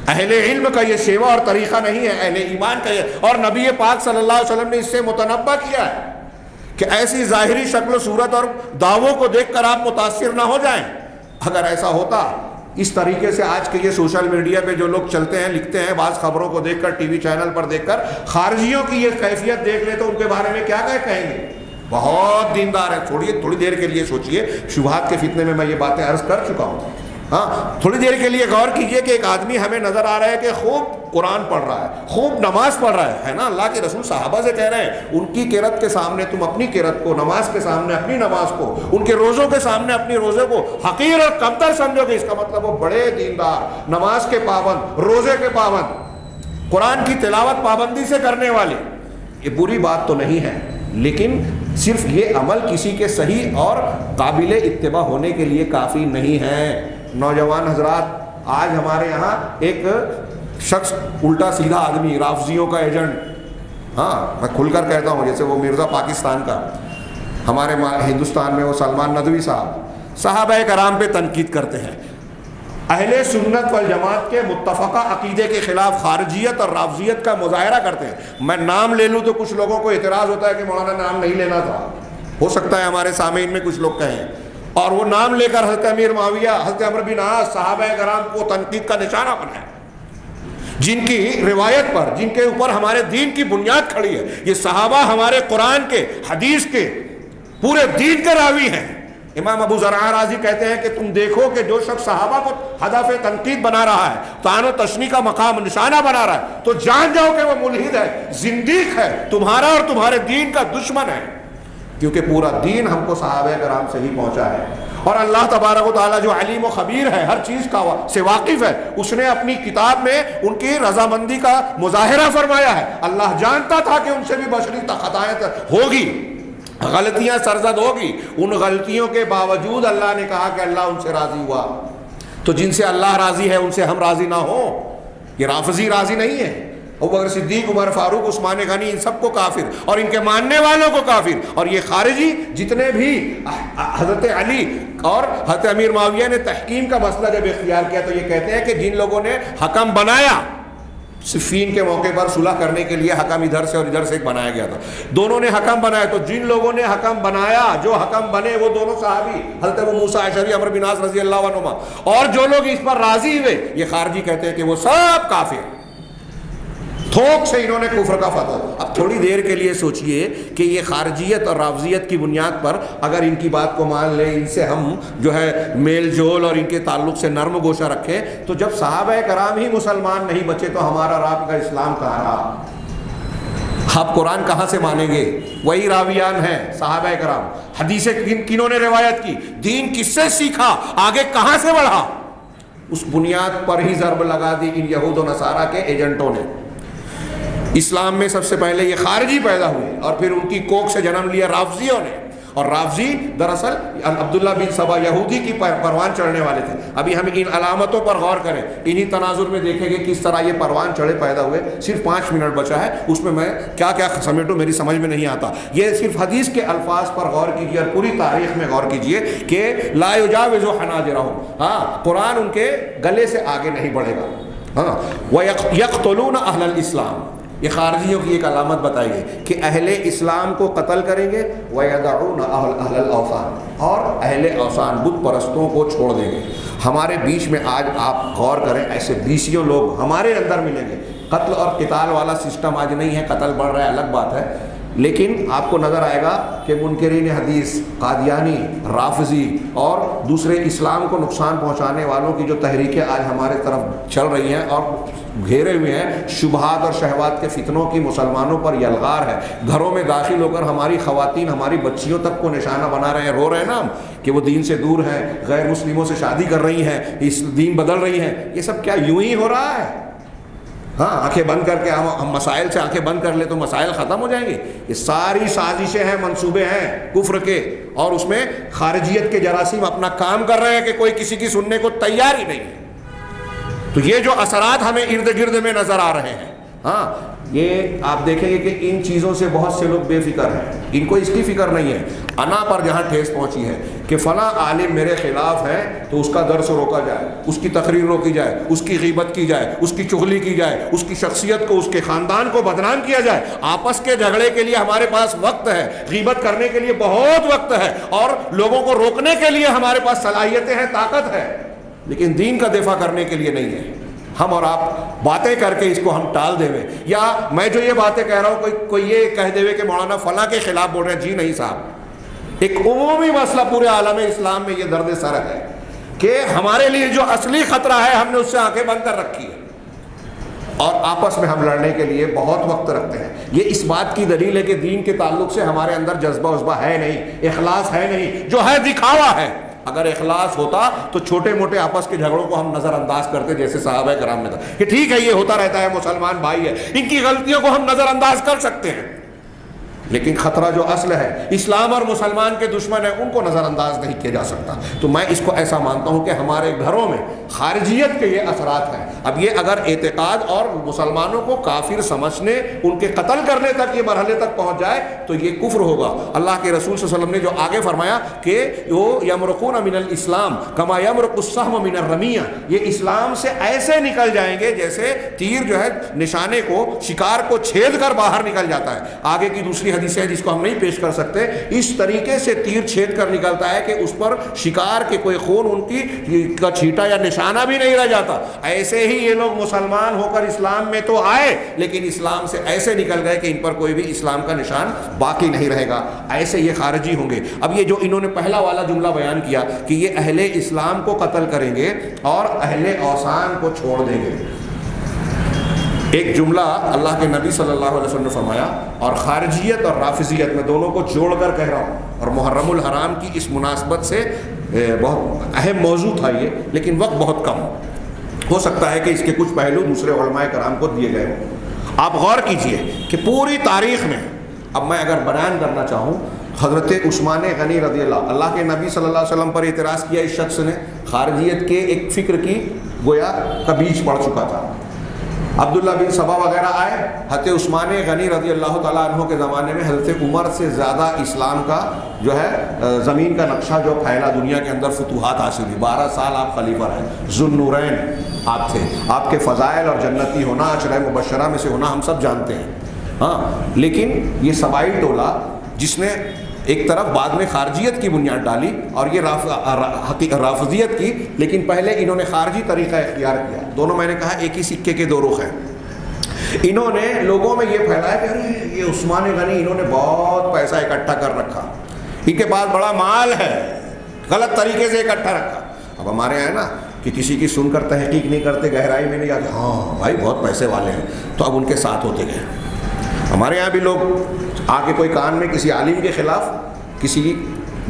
اہل علم کا یہ شیوہ اور طریقہ نہیں ہے، اہل ایمان کا یہ. اور نبی پاک صلی اللہ علیہ وسلم نے اس سے متنبہ کیا ہے کہ ایسی ظاہری شکل و صورت اور دعووں کو دیکھ کر آپ متاثر نہ ہو جائیں. اگر ایسا ہوتا، اس طریقے سے آج کے یہ سوشل میڈیا پہ جو لوگ چلتے ہیں، لکھتے ہیں، بعض خبروں کو دیکھ کر، ٹی وی چینل پر دیکھ کر خارجیوں کی یہ کیفیت دیکھ لیں تو ان کے بارے میں کیا کہیں گے؟ بہت دیندار ہے. تھوڑی دیر کے لیے سوچئے، شبہات کے فتنے میں یہ باتیں عرض کر چکا ہوں. تھوڑی دیر کے لیے غور کیجئے کہ ایک آدمی ہمیں نظر آ رہا ہے کہ خوب قرآن پڑھ رہا ہے، خوب نماز پڑھ رہا ہے نا. اللہ کے رسول صحابہ سے کہہ رہے ہیں ان کی قرأت کے سامنے تم اپنی قرأت کو، نماز کے سامنے اپنی نماز کو، ان کے روزوں کے سامنے اپنی روزے کو حقیر اور کمتر سمجھو گے. اس کا مطلب وہ بڑے دیندار، نماز کے پابند، روزے کے پابند، قرآن کی تلاوت پابندی سے کرنے والے. یہ بری بات تو نہیں ہے، لیکن صرف یہ عمل کسی کے صحیح اور قابل اتباع ہونے کے لیے کافی نہیں ہے. نوجوان حضرات، آج ہمارے یہاں ایک شخص، الٹا سیدھا آدمی، رافضیوں کا ایجنٹ، میں کھل کر کہتا ہوں، جیسے وہ مرزا پاکستان کا، ہمارے ہندوستان میں وہ سلمان ندوی صاحب، صحابہ کرام پہ تنقید کرتے ہیں. اہل سنت والجماعت کے متفقہ عقیدے کے خلاف خارجیت اور رافضیت کا مظاہرہ کرتے ہیں. میں نام لے لوں تو کچھ لوگوں کو اعتراض ہوتا ہے کہ مولانا نام نہیں لینا تھا. ہو سکتا ہے ہمارے سامعین میں کچھ لوگ کہیں، اور وہ نام لے کر حضرت امیر معاویہ، حضرت عمرو بن عاص، صحابہ کرام کو تنقید کا نشانہ بنائے، جن کی روایت پر، جن کے اوپر ہمارے دین کی بنیاد کھڑی ہے. یہ صحابہ ہمارے قرآن کے، حدیث کے، پورے دین کے راوی ہیں. امام ابو زرع رازی کہتے ہیں کہ تم دیکھو کہ جو شخص صحابہ کو ہدف تنقید بنا رہا ہے، طعن و تشنیع کا مقام نشانہ بنا رہا ہے، تو جان جاؤ کہ وہ ملحد ہے، زندیق ہے، تمہارا اور تمہارے دین کا دشمن ہے. کیونکہ پورا دین ہم کو صحابہ کرام سے ہی پہنچا ہے. اور اللہ تبارک و تعالیٰ جو علیم و خبیر ہے، ہر چیز کا سے واقف ہے، اس نے اپنی کتاب میں ان کی رضامندی کا مظاہرہ فرمایا ہے. اللہ جانتا تھا کہ ان سے بھی بشری خطائیں ہوگی. غلطیاں سرزد ہوگی، ان غلطیوں کے باوجود اللہ نے کہا کہ اللہ ان سے راضی ہوا۔ تو جن سے اللہ راضی ہے ان سے ہم راضی نہ ہوں، یہ رافضی راضی نہیں ہے۔ ابوبکر صدیق، عمر فاروق، عثمان غنی، ان سب کو کافر اور ان کے ماننے والوں کو کافر، اور یہ خارجی جتنے بھی حضرت علی اور حضرت امیر معاویہ نے تحکیم کا مسئلہ جب اختیار کیا تو یہ کہتے ہیں کہ جن لوگوں نے حکم بنایا، صفین کے موقع پر صلح کرنے کے لیے حکم ادھر سے اور ادھر سے ایک بنایا گیا تھا، دونوں نے حکم بنایا، تو جن لوگوں نے حکم بنایا، جو حکم بنے وہ دونوں صحابی حضرت ابو موسیٰ اشعری، عمرو بن عاص رضی اللہ عنہما، اور جو لوگ اس پر راضی ہوئے، یہ خارجی کہتے ہیں کہ وہ سب کافر، تھوک سے انہوں نے کفر کا فتویٰ۔ اب تھوڑی دیر کے لیے سوچئے کہ یہ خارجیت اور رافضیت کی بنیاد پر اگر ان کی بات کو مان لیں، ان سے ہم جو ہے میل جول اور ان کے تعلق سے نرم گوشہ رکھیں، تو جب صحابہ کرام ہی مسلمان نہیں بچے تو ہمارا رب کا اسلام کہاں رہا؟ آپ قرآن کہاں سے مانیں گے؟ وہی راویان ہیں صحابہ کرام، حدیثیں کنہوں نے روایت کی، دین کس سے سیکھا، آگے کہاں سے بڑھا؟ اس بنیاد پر ہی ضرب لگا دی ان یہود و نصارہ کے ایجنٹوں نے۔ اسلام میں سب سے پہلے یہ خارجی پیدا ہوئے اور پھر ان کی کوکھ سے جنم لیا رافضیوں نے، اور رافضی دراصل عبداللہ بن سبا یہودی کی پروان چڑھنے والے تھے۔ ابھی ہم ان علامتوں پر غور کریں، انہی تناظر میں دیکھیں گے کس طرح یہ پروان چڑھے پیدا ہوئے۔ صرف 5 منٹ بچا ہے، اس میں کیا کیا سمیٹوں میری سمجھ میں نہیں آتا۔ یہ صرف حدیث کے الفاظ پر غور کیجیے اور پوری تاریخ میں غور کیجیے کہ لا یجاوز حناجرہم، قرآن ان کے گلے سے آگے نہیں بڑھے گا۔ وَيَقْتُلُونَ أَهْلَ الْإِسْلَامِ، یہ خارجیوں کی ایک علامت بتائی گئی کہ اہل اسلام کو قتل کریں گے، وَيَدَعُونَ أَهْلَ الْأَوْثَانِ، اور اہل اوثان بت پرستوں کو چھوڑ دیں گے۔ ہمارے بیچ میں آج آپ غور کریں، ایسے بیسیوں لوگ ہمارے اندر ملیں گے۔ قتل اور قتال والا سسٹم آج نہیں ہے، قتل بڑھ رہا ہے الگ بات ہے، لیکن آپ کو نظر آئے گا کہ منکرین حدیث، قادیانی، رافضی اور دوسرے اسلام کو نقصان پہنچانے والوں کی جو تحریکیں آج ہمارے طرف چل رہی ہیں اور گھیرے ہوئے ہیں، شبہات اور شہوات کے فتنوں کی مسلمانوں پر یلغار ہے۔ گھروں میں داخل ہو کر ہماری خواتین، ہماری بچیوں تک کو نشانہ بنا رہے ہیں، رو رہے ہیں نا ہم کہ وہ دین سے دور ہیں، غیر مسلموں سے شادی کر رہی ہیں، اس دین بدل رہی ہیں۔ یہ سب کیا یوں ہی ہو رہا ہے؟ آنکھیں بند کر کے ہم مسائل سے آنکھیں بند کر لیں تو مسائل ختم ہو جائیں گے؟ یہ ساری سازشیں ہیں، منصوبے ہیں کفر کے، اور اس میں خارجیت کے جراثیم اپنا کام کر رہے ہیں کہ کوئی کسی کی سننے کو تیار ہی نہیں ہے۔ تو یہ جو اثرات ہمیں ارد گرد میں نظر آ رہے ہیں، یہ آپ دیکھیں گے کہ ان چیزوں سے بہت سے لوگ بے فکر ہیں، ان کو اس کی فکر نہیں ہے۔ انا پر جہاں ٹھیس پہنچی ہے کہ فلاں عالم میرے خلاف ہے تو اس کا درس روکا جائے، اس کی تقریر روکی جائے، اس کی غیبت کی جائے، اس کی چغلی کی جائے، اس کی شخصیت کو، اس کے خاندان کو بدنام کیا جائے۔ آپس کے جھگڑے کے لیے ہمارے پاس وقت ہے، غیبت کرنے کے لیے بہت وقت ہے، اور لوگوں کو روکنے کے لیے ہمارے پاس صلاحیتیں ہیں، طاقت ہے، لیکن دین کا دفاع کرنے کے لیے نہیں ہے۔ ہم اور آپ باتیں کر کے اس کو ہم ٹال دے، یا میں جو یہ باتیں کہہ رہا ہوں کوئی یہ کہہ دے کہ مولانا فلاں کے خلاف بول رہے ہیں، جی نہیں صاحب، ایک عمومی مسئلہ پورے عالم اسلام میں یہ درد سر ہے کہ ہمارے لیے جو اصلی خطرہ ہے ہم نے اس سے آنکھیں بند کر رکھی ہے، اور آپس میں ہم لڑنے کے لیے بہت وقت رکھتے ہیں۔ یہ اس بات کی دلیل ہے کہ دین کے تعلق سے ہمارے اندر جذبہ عذبہ ہے نہیں، اخلاص ہے نہیں، جو ہے دکھاوا ہے۔ اگر اخلاص ہوتا تو چھوٹے موٹے آپس کے جھگڑوں کو ہم نظر انداز کرتے، جیسے صحابہ کرام نے تھا کہ ٹھیک ہے یہ ہوتا رہتا ہے، مسلمان بھائی ہے، ان کی غلطیوں کو ہم نظر انداز کر سکتے ہیں، لیکن خطرہ جو اصل ہے، اسلام اور مسلمان کے دشمن ہیں، ان کو نظر انداز نہیں کیا جا سکتا۔ تو میں اس کو ایسا مانتا ہوں کہ ہمارے گھروں میں خارجیت کے یہ اثرات ہیں۔ اب یہ اگر اعتقاد اور مسلمانوں کو کافر سمجھنے، ان کے قتل کرنے تک یہ مرحلے تک پہنچ جائے تو یہ کفر ہوگا۔ اللہ کے رسول صلی اللہ علیہ وسلم نے جو آگے فرمایا کہ وہ یمرقون من الاسلام کما یمرق السهم من الرمیہ، یہ اسلام سے ایسے نکل جائیں گے جیسے تیر جو ہے نشانے کو، شکار کو چھید کر باہر نکل جاتا ہے۔ آگے کی دوسری حدیث ہے جس کو ہم نہیں پیش کر سکتے، اس طریقے سے تیر چھید کر نکلتا ہے کہ اس پر شکار کے کوئی خون ان کی کا چھیٹا یا نشانہ بھی نہیں رہ جاتا۔ ایسے ہی یہ لوگ مسلمان ہو کر اسلام میں تو آئے، لیکن اسلام سے ایسے نکل گئے کہ ان پر کوئی بھی اسلام کا نشان باقی نہیں رہے گا۔ ایسے یہ خارجی ہوں گے۔ اب یہ جو انہوں نے پہلا والا جملہ بیان کیا کہ یہ اہل اسلام کو قتل کریں گے اور اہل اوثان کو چھوڑ دیں گے، ایک جملہ اللہ کے نبی صلی اللہ علیہ وسلم نے فرمایا، اور خارجیت اور رافضیت میں دونوں کو جوڑ کر کہہ رہا ہوں، اور محرم الحرام کی اس مناسبت سے بہت اہم موضوع تھا یہ، لیکن وقت بہت کم ہو سکتا ہے کہ اس کے کچھ پہلو دوسرے علماء کرام کو دیے گئے ہوں۔ آپ غور کیجئے کہ پوری تاریخ میں، اب میں اگر بیان کرنا چاہوں حضرت عثمان غنی رضی اللہ کے نبی صلی اللہ علیہ وسلم پر اعتراض کیا اس شخص نے، خارجیت کے ایک فکر کی گویا کا بیج پڑ چکا تھا۔ عبداللہ بن سبا وغیرہ آئے، حضرت عثمان غنی رضی اللہ تعالیٰ عنہ کے زمانے میں حضرت عمر سے زیادہ اسلام کا جو ہے زمین کا نقشہ جو پھیلا، دنیا کے اندر فتوحات حاصل ہوئی، 12 سال آپ خلیفہ رہے، ذو النورین آپ تھے، آپ کے فضائل اور جنتی ہونا، عشرہ مبشرہ میں سے ہونا ہم سب جانتے ہیں۔ ہاں، لیکن یہ سبائی ٹولہ جس نے ایک طرف بعد میں خارجیت کی بنیاد ڈالی اور یہ رافضیت کی، لیکن پہلے انہوں نے خارجی طریقہ اختیار کیا۔ دونوں میں نے کہا ایک ہی سکے کے دو رخ ہیں۔ انہوں نے لوگوں میں یہ پھیلایا کہ ارے یہ عثمان غنی، انہوں نے بہت پیسہ اکٹھا کر رکھا، ان کے پاس بڑا مال ہے، غلط طریقے سے اکٹھا رکھا۔ اب ہمارے یہاں ہے نا کہ کسی کی سن کر تحقیق نہیں کرتے، گہرائی میں نہیں جاتے، ہاں بھائی بہت پیسے والے ہیں، تو اب ان کے ساتھ ہوتے گئے۔ ہمارے یہاں بھی لوگ آ کے کوئی کان میں کسی عالم کے خلاف، کسی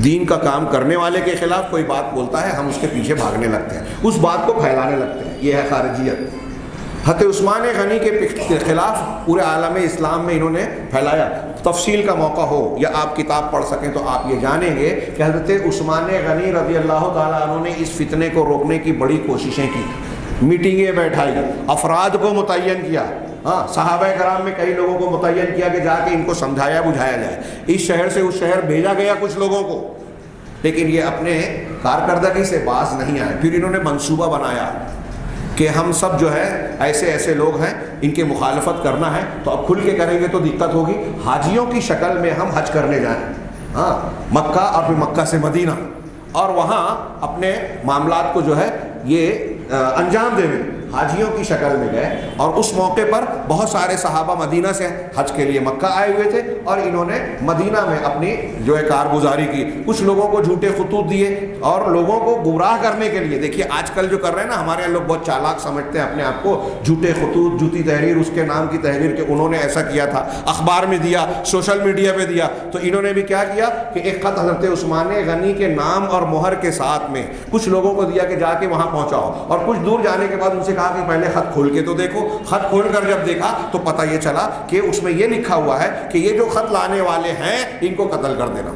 دین کا کام کرنے والے کے خلاف کوئی بات بولتا ہے، ہم اس کے پیچھے بھاگنے لگتے ہیں، اس بات کو پھیلانے لگتے ہیں۔ یہ ہے خارجیت۔ حضرت عثمان غنی کے خلاف پورے عالم اسلام میں انہوں نے پھیلایا۔ تفصیل کا موقع ہو یا آپ کتاب پڑھ سکیں تو آپ یہ جانیں گے کہ حضرت عثمان غنی رضی اللہ تعالیٰ عنہ نے اس فتنے کو روکنے کی بڑی کوششیں کی، میٹنگیں بیٹھائی، افراد کو متعین کیا، ہاں صحابہ کرام میں کئی لوگوں کو متعین کیا کہ جا کے ان کو سمجھایا بجھایا جائے، اس شہر سے اس شہر بھیجا گیا کچھ لوگوں کو، لیکن یہ اپنے کارکردگی سے باز نہیں آئے۔ پھر انہوں نے منصوبہ بنایا کہ ہم سب جو ہے ایسے ایسے لوگ ہیں، ان کی مخالفت کرنا ہے تو اب کھل کے کریں گے تو دقت ہوگی، حاجیوں کی شکل میں ہم حج کرنے جائیں، ہاں مکہ اور پھر مکہ سے مدینہ، اور وہاں اپنے معاملات کو جو ہے یہ انجام دے دیں۔ حاجیوں کی شکل میں گئے اور اس موقع پر بہت سارے صحابہ مدینہ سے حج کے لیے مکہ آئے ہوئے تھے اور انہوں نے مدینہ میں اپنی جو ہے کارگزاری کی، کچھ لوگوں کو جھوٹے خطوط دیے اور لوگوں کو گمراہ کرنے کے لیے۔ دیکھیے آج کل جو کر رہے ہیں نا، ہمارے یہاں لوگ بہت چالاک سمجھتے ہیں اپنے آپ کو، جھوٹے خطوط، جھوٹی تحریر، اس کے نام کی تحریر کہ انہوں نے ایسا کیا تھا، اخبار میں دیا، سوشل میڈیا پہ دیا، تو انہوں نے بھی کیا کیا کہ ایک خط حضرت عثمان غنی کے نام اور مہر کے ساتھ میں کچھ لوگوں کو دیا کہ جا کے وہاں پہنچاؤ، اور کچھ دور جانے کے بعد ان سے کہا کہ پہلے خط کھول کے تو دیکھو۔ خط کھول کر جب دیکھا تو پتہ یہ چلا کہ اس میں یہ لکھا ہوا ہے کہ یہ جو خط لانے والے ہیں ان کو قتل کر دینا۔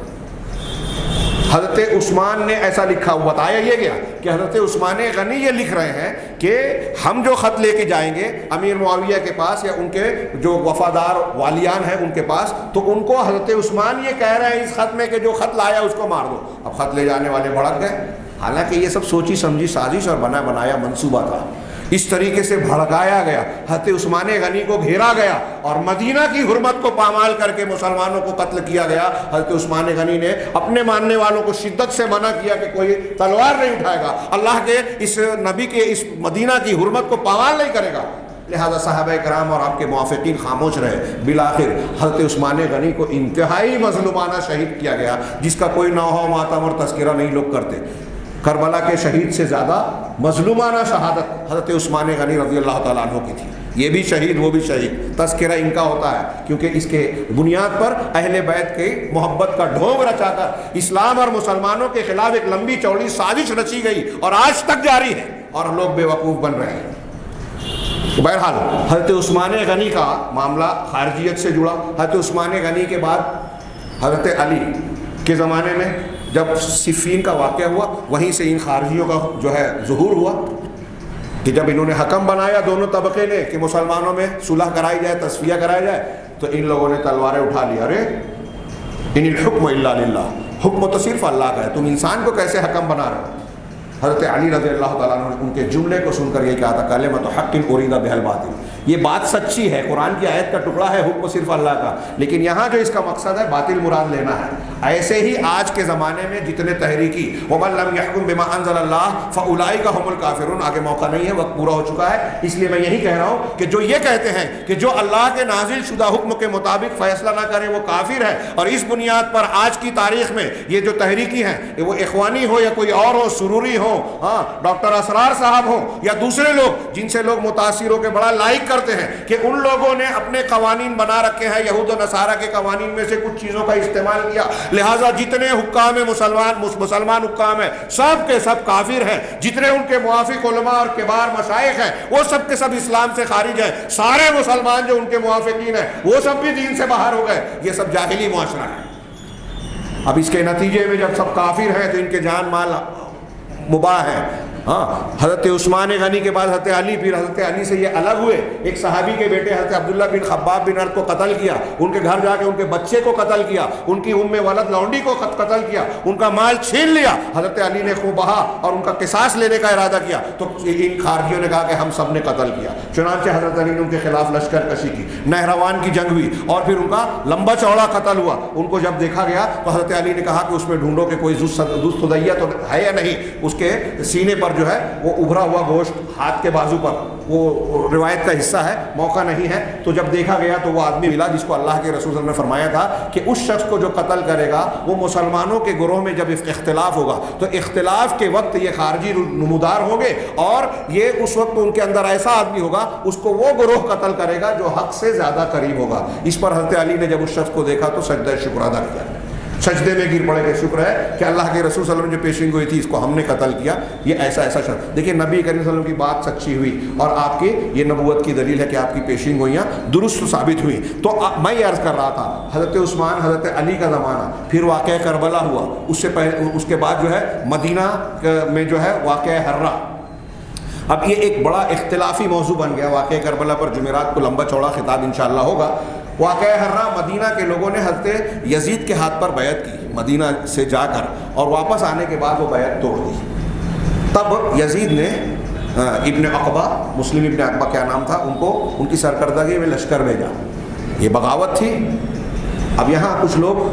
حضرت عثمان نے ایسا لکھا ہوا، بتایا یہ گیا کہ حضرت عثمان غنی یہ لکھ رہے ہیں کہ ہم جو خط لے کے جائیں گے امیر معاویہ کے پاس یا ان کے جو وفادار والیان ہیں ان کے پاس، تو ان کو حضرت عثمان یہ کہہ رہے ہیں اس خط میں کہ جو خط لایا اس کو مار دو۔ اب خط لے جانے والے بھڑک گئے، حالانکہ یہ سب سوچی سمجھی سازش اور بنا بنایا منصوبہ تھا۔ اس طریقے سے بھڑکایا گیا، حضرت عثمان غنی کو گھیرا گیا اور مدینہ کی حرمت کو پامال کر کے مسلمانوں کو قتل کیا گیا۔ حضرت عثمان غنی نے اپنے ماننے والوں کو شدت سے منع کیا کہ کوئی تلوار نہیں اٹھائے گا، اللہ کے اس نبی کے اس مدینہ کی حرمت کو پامال نہیں کرے گا۔ لہذا صحابہ کرام اور آپ کے موافقین خاموش رہے۔ بالآخر حضرت عثمان غنی کو انتہائی مظلومانہ شہید کیا گیا، جس کا کوئی نوحہ و ماتم اور تذکرہ نہیں لوگ کرتے۔ کربلا کے شہید سے زیادہ مظلومانہ شہادت حضرت عثمان غنی رضی اللہ تعالیٰ عنہ کی تھی۔ یہ بھی شہید وہ بھی شہید، تذکرہ ان کا ہوتا ہے، کیونکہ اس کے بنیاد پر اہل بیت کی محبت کا ڈھونگ رچا کر اسلام اور مسلمانوں کے خلاف ایک لمبی چوڑی سازش رچی گئی اور آج تک جاری ہے اور لوگ بے وقوف بن رہے ہیں۔ بہرحال حضرت عثمان غنی کا معاملہ خارجیت سے جڑا۔ حضرت عثمان غنی کے بعد حضرت علی کے زمانے میں جب صفین کا واقعہ ہوا، وہیں سے ان خارجیوں کا جو ہے ظہور ہوا کہ جب انہوں نے حکم بنایا دونوں طبقے نے کہ مسلمانوں میں صلح کرائی جائے، تصفیہ کرایا جائے، تو ان لوگوں نے تلواریں اٹھا لی، ارے ان الحکم الا للہ، حکم تو صرف اللہ کا ہے، تم انسان کو کیسے حکم بنا رہے ہو۔ حضرت علی رضی اللہ تعالیٰ عنہ نے ان کے جملے کو سن کر یہ کہا تھا، کلمۃ حق ارید بہا الباطل، یہ بات سچی ہے، قرآن کی آیت کا ٹکڑا ہے، حکم صرف اللہ کا، لیکن یہاں جو اس کا مقصد ہے باطل مراد لینا ہے۔ ایسے ہی آج کے زمانے میں جتنے تحریکی وَمَن لَّمْ يَحْكُم بِمَا أَنزَلَ اللَّهُ فَأُولَٰئِكَ هُمُ الْكَافِرُونَ، آگے موقع نہیں ہے، وقت پورا ہو چکا ہے، اس لیے میں یہی کہہ رہا ہوں کہ جو یہ کہتے ہیں کہ جو اللہ کے نازل شدہ حکم کے مطابق فیصلہ نہ کرے وہ کافر ہے، اور اس بنیاد پر آج کی تاریخ میں یہ جو تحریکی ہیں، وہ اخوانی ہو یا کوئی اور ہو، سروری ہو، ہاں ڈاکٹر اسرار صاحب ہوں یا دوسرے لوگ جن سے لوگ متاثر ہو کے بڑا لائک کرتے ہیں کہ ان لوگوں نے اپنے قوانین بنا رکھے ہیں، یہود و نصارہ کے قوانین میں سے کچھ چیزوں کا استعمال کیا، لہٰذا جتنے حکام مسلمان حکام ہیں سب کے سب کافر ہیں، جتنے ان کے موافق علماء اور کبار مشائخ ہیں وہ سب کے سب اسلام سے خارج ہیں، سارے مسلمان جو ان کے موافقین ہیں وہ سب بھی دین سے باہر ہو گئے۔ یہ سب جاہلی معاشرہ ہے، اب اس کے نتیجے میں جب سب کافر ہیں تو ان کے جان مال مباح ہے. ہاں حضرت عثمان غنی کے بعد حضرت علی، پھر حضرت علی سے یہ الگ ہوئے. ایک صحابی کے بیٹے حضرت عبداللہ بن خباب بن ارد کو قتل کیا، ان کے گھر جا کے ان کے بچے کو قتل کیا، ان کی ام ولد لونڈی کو قتل کیا، ان کا مال چھین لیا. حضرت علی نے خوب بہا اور ان کا قصاص لینے کا ارادہ کیا تو ان خارجیوں نے کہا کہ ہم سب نے قتل کیا. چنانچہ حضرت علی نے ان کے خلاف لشکر کشی کی، نہروان کی جنگ ہوئی اور پھر ان کا لمبا چوڑا قتل ہوا. ان کو جب دیکھا گیا تو حضرت علی نے کہا کہ اس میں ڈھونڈو کہ کوئی دستدیہ تو ہے یا نہیں. اس کے سینے پر جو ہے وہ ابھرا ہوا گوشت، ہاتھ کے بازو پر، وہ روایت کا حصہ ہے، موقع نہیں ہے. تو جب دیکھا گیا تو وہ آدمی ملا جس کو اللہ کے رسول صلی اللہ علیہ وسلم نے فرمایا تھا کہ اس شخص کو جو قتل کرے گا وہ مسلمانوں کے گروہ میں جب اختلاف ہوگا تو اختلاف کے وقت یہ خارجی نمودار ہوں گے اور یہ اس وقت ان کے اندر ایسا آدمی ہوگا اس کو وہ گروہ قتل کرے گا جو حق سے زیادہ قریب ہوگا. اس پر حضرت علی نے جب اس شخص کو دیکھا تو سجدہ شکر ادا کیا، سجدے میں گر پڑے کہ شکر ہے کہ اللہ کے رسول صلی اللہ علیہ وسلم جو پیشین گوئی تھی اس کو ہم نے قتل کیا. یہ ایسا شخص دیکھیں نبی کریم صلی اللہ علیہ وسلم کی بات سچی ہوئی اور آپ کی یہ نبوت کی دلیل ہے کہ آپ کی پیشین گوئیاں درست ثابت ہوئی. تو میں یہ عرض کر رہا تھا حضرت عثمان حضرت علی کا زمانہ، پھر واقعہ کربلا ہوا، اس سے پہلے اس کے بعد جو ہے مدینہ میں جو ہے واقعہ حرہ. اب یہ ایک بڑا اختلافی موضوع بن گیا. واقعہ کربلا پر جمعرات کو لمبا چوڑا خطاب انشاءاللہ ہوگا. واقعہ حرہ مدینہ کے لوگوں نے حضرت یزید کے ہاتھ پر بیعت کی مدینہ سے جا کر، اور واپس آنے کے بعد وہ بیعت توڑ دی. تب یزید نے ابن عقبہ، مسلم ابن عقبہ کیا نام تھا، ان کو ان کی سرکردگی میں لشکر بھیجا. یہ بغاوت تھی. اب یہاں کچھ لوگ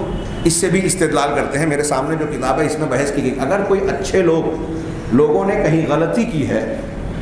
اس سے بھی استدلال کرتے ہیں. میرے سامنے جو کتاب ہے اس میں بحث کی گئی، اگر کوئی اچھے لوگوں نے کہیں غلطی کی ہے،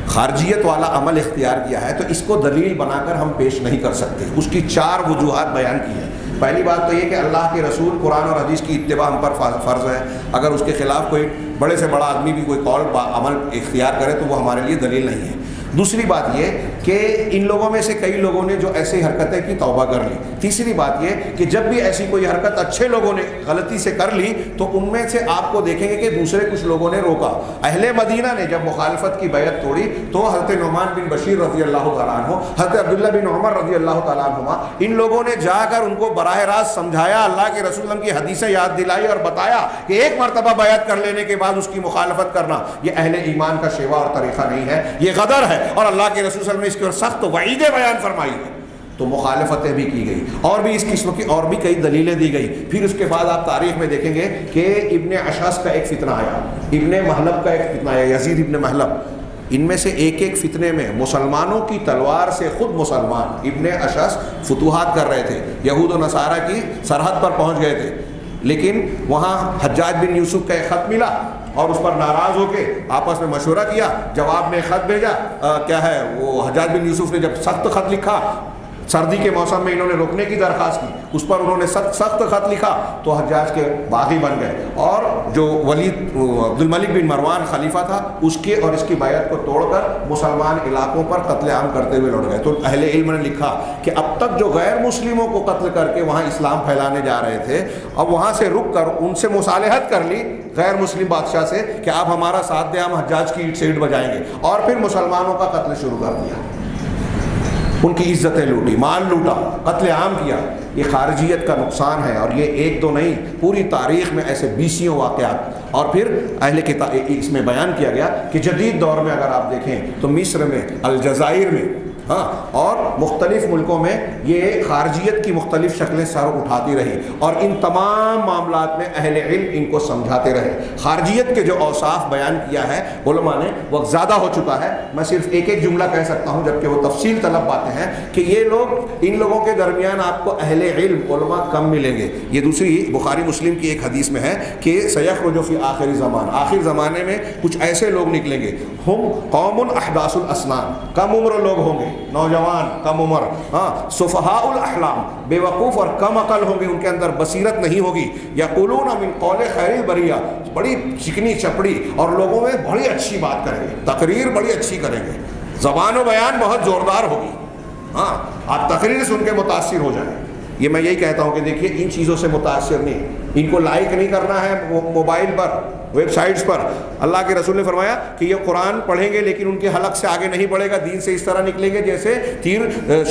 خارجیت والا عمل اختیار کیا ہے، تو اس کو دلیل بنا کر ہم پیش نہیں کر سکتے. اس کی 4 وجوہات بیان کی ہیں. پہلی بات تو یہ کہ اللہ کے رسول قرآن اور حدیث کی اتباع ہم پر فرض ہے. اگر اس کے خلاف کوئی بڑے سے بڑا آدمی بھی کوئی قول عمل اختیار کرے تو وہ ہمارے لیے دلیل نہیں ہے. دوسری بات یہ کہ ان لوگوں میں سے کئی لوگوں نے جو ایسی حرکتیں کی توبہ کر لی. تیسری بات یہ کہ جب بھی ایسی کوئی حرکت اچھے لوگوں نے غلطی سے کر لی تو ان میں سے آپ کو دیکھیں گے کہ دوسرے کچھ لوگوں نے روکا. اہل مدینہ نے جب مخالفت کی بیعت توڑی تو حضرت نعمان بن بشیر رضی اللہ تعالیٰ عنہ، حضرت عبداللہ بن عمر رضی اللہ تعالیٰ عنہما، ان لوگوں نے جا کر ان کو براہ راست سمجھایا، اللہ کے رسول اللہ کی حدیثیں یاد دلائی اور بتایا کہ ایک مرتبہ بیعت کر لینے کے بعد اس کی مخالفت کرنا یہ اہل ایمان کا شیوا اور طریقہ نہیں ہے، یہ غدر ہے. اور اللہ کے رسول صلی اللہ علیہ وسلم نے اس کی سخت وعیدیں بیان فرمائی ہے. تو مخالفتیں بھی کی گئی اور بھی اس قسم کی اور بھی کئی دلیلیں دی گئی. پھر اس کے بعد آپ تاریخ میں دیکھیں گے کہ ابن اشعث کا ایک فتنہ آیا، ابن محلب کا ایک فتنہ آیا، یزید ابن محلب. ان میں سے ایک ایک فتنے میں مسلمانوں کی تلوار سے خود مسلمان ابن اشعث فتوحات کر رہے تھے، یہود و نصارہ کی سرحد پر پہنچ گئے تھے. لیکن وہاں حجاج بن یوسف کا ایک خط ملا اور اس پر ناراض ہو کے آپس میں مشورہ کیا. جواب میں خط بھیجا، کیا ہے وہ حجاج بن یوسف نے جب سخت خط لکھا، سردی کے موسم میں انہوں نے روکنے کی درخواست کی، اس پر انہوں نے سخت خط لکھا تو حجاج کے باغی بن گئے. اور جو ولید عبد الملک بن مروان خلیفہ تھا اس کے اور اس کی بیعت کو توڑ کر مسلمان علاقوں پر قتل عام کرتے ہوئے لوٹ گئے. تو اہل علم نے لکھا کہ اب تک جو غیر مسلموں کو قتل کر کے وہاں اسلام پھیلانے جا رہے تھے، اب وہاں سے رک کر ان سے مصالحت کر لی غیر مسلم بادشاہ سے کہ آپ ہمارا ساتھ دیں، ہم حجاج کی اینٹ سے اینٹ بجائیں گے، اور پھر مسلمانوں کا قتل شروع کر دیا. ان کی عزتیں لوٹی، مال لوٹا، قتل عام کیا. یہ خارجیت کا نقصان ہے اور یہ ایک دو نہیں، پوری تاریخ میں ایسے بیسیوں واقعات. اور پھر اہل کتاب اس میں بیان کیا گیا کہ جدید دور میں اگر آپ دیکھیں تو مصر میں، الجزائر میں، اور مختلف ملکوں میں یہ خارجیت کی مختلف شکلیں سر اٹھاتی رہی اور ان تمام معاملات میں اہل علم ان کو سمجھاتے رہے. خارجیت کے جو اوصاف بیان کیا ہے علماء نے وقت زیادہ ہو چکا ہے، میں صرف ایک ایک جملہ کہہ سکتا ہوں جبکہ وہ تفصیل طلب باتیں ہیں کہ یہ لوگ، ان لوگوں کے درمیان آپ کو اہل علم علماء کم ملیں گے. یہ دوسری بخاری مسلم کی ایک حدیث میں ہے کہ سیخرج فی آخر زمان، آخر زمانے میں کچھ ایسے لوگ نکلیں گے، ہم قوم احداث الاسنان، کم عمر لوگ ہوں گے، نوجوان کم عمر، سفہاء الاحلام، بے وقوف اور کم عقل ہوں گے، ان کے اندر بصیرت نہیں ہوگی. یقولون من قول خیر البریہ، بڑی چکنی چپڑی اور لوگوں میں بڑی اچھی بات کریں گے، تقریر بڑی اچھی کریں گے، زبان و بیان بہت زوردار ہوگی. آپ تقریر سن کے متاثر ہو جائیں. یہ میں یہی کہتا ہوں کہ دیکھیے ان چیزوں سے متاثر نہیں، ان کو لائک نہیں کرنا ہے موبائل پر، ویب سائٹس پر۔ اللہ کے رسول نے فرمایا کہ یہ قرآن پڑھیں گے لیکن ان کے حلق سے آگے نہیں بڑھے گا، دین سے اس طرح نکلیں گے جیسے تیر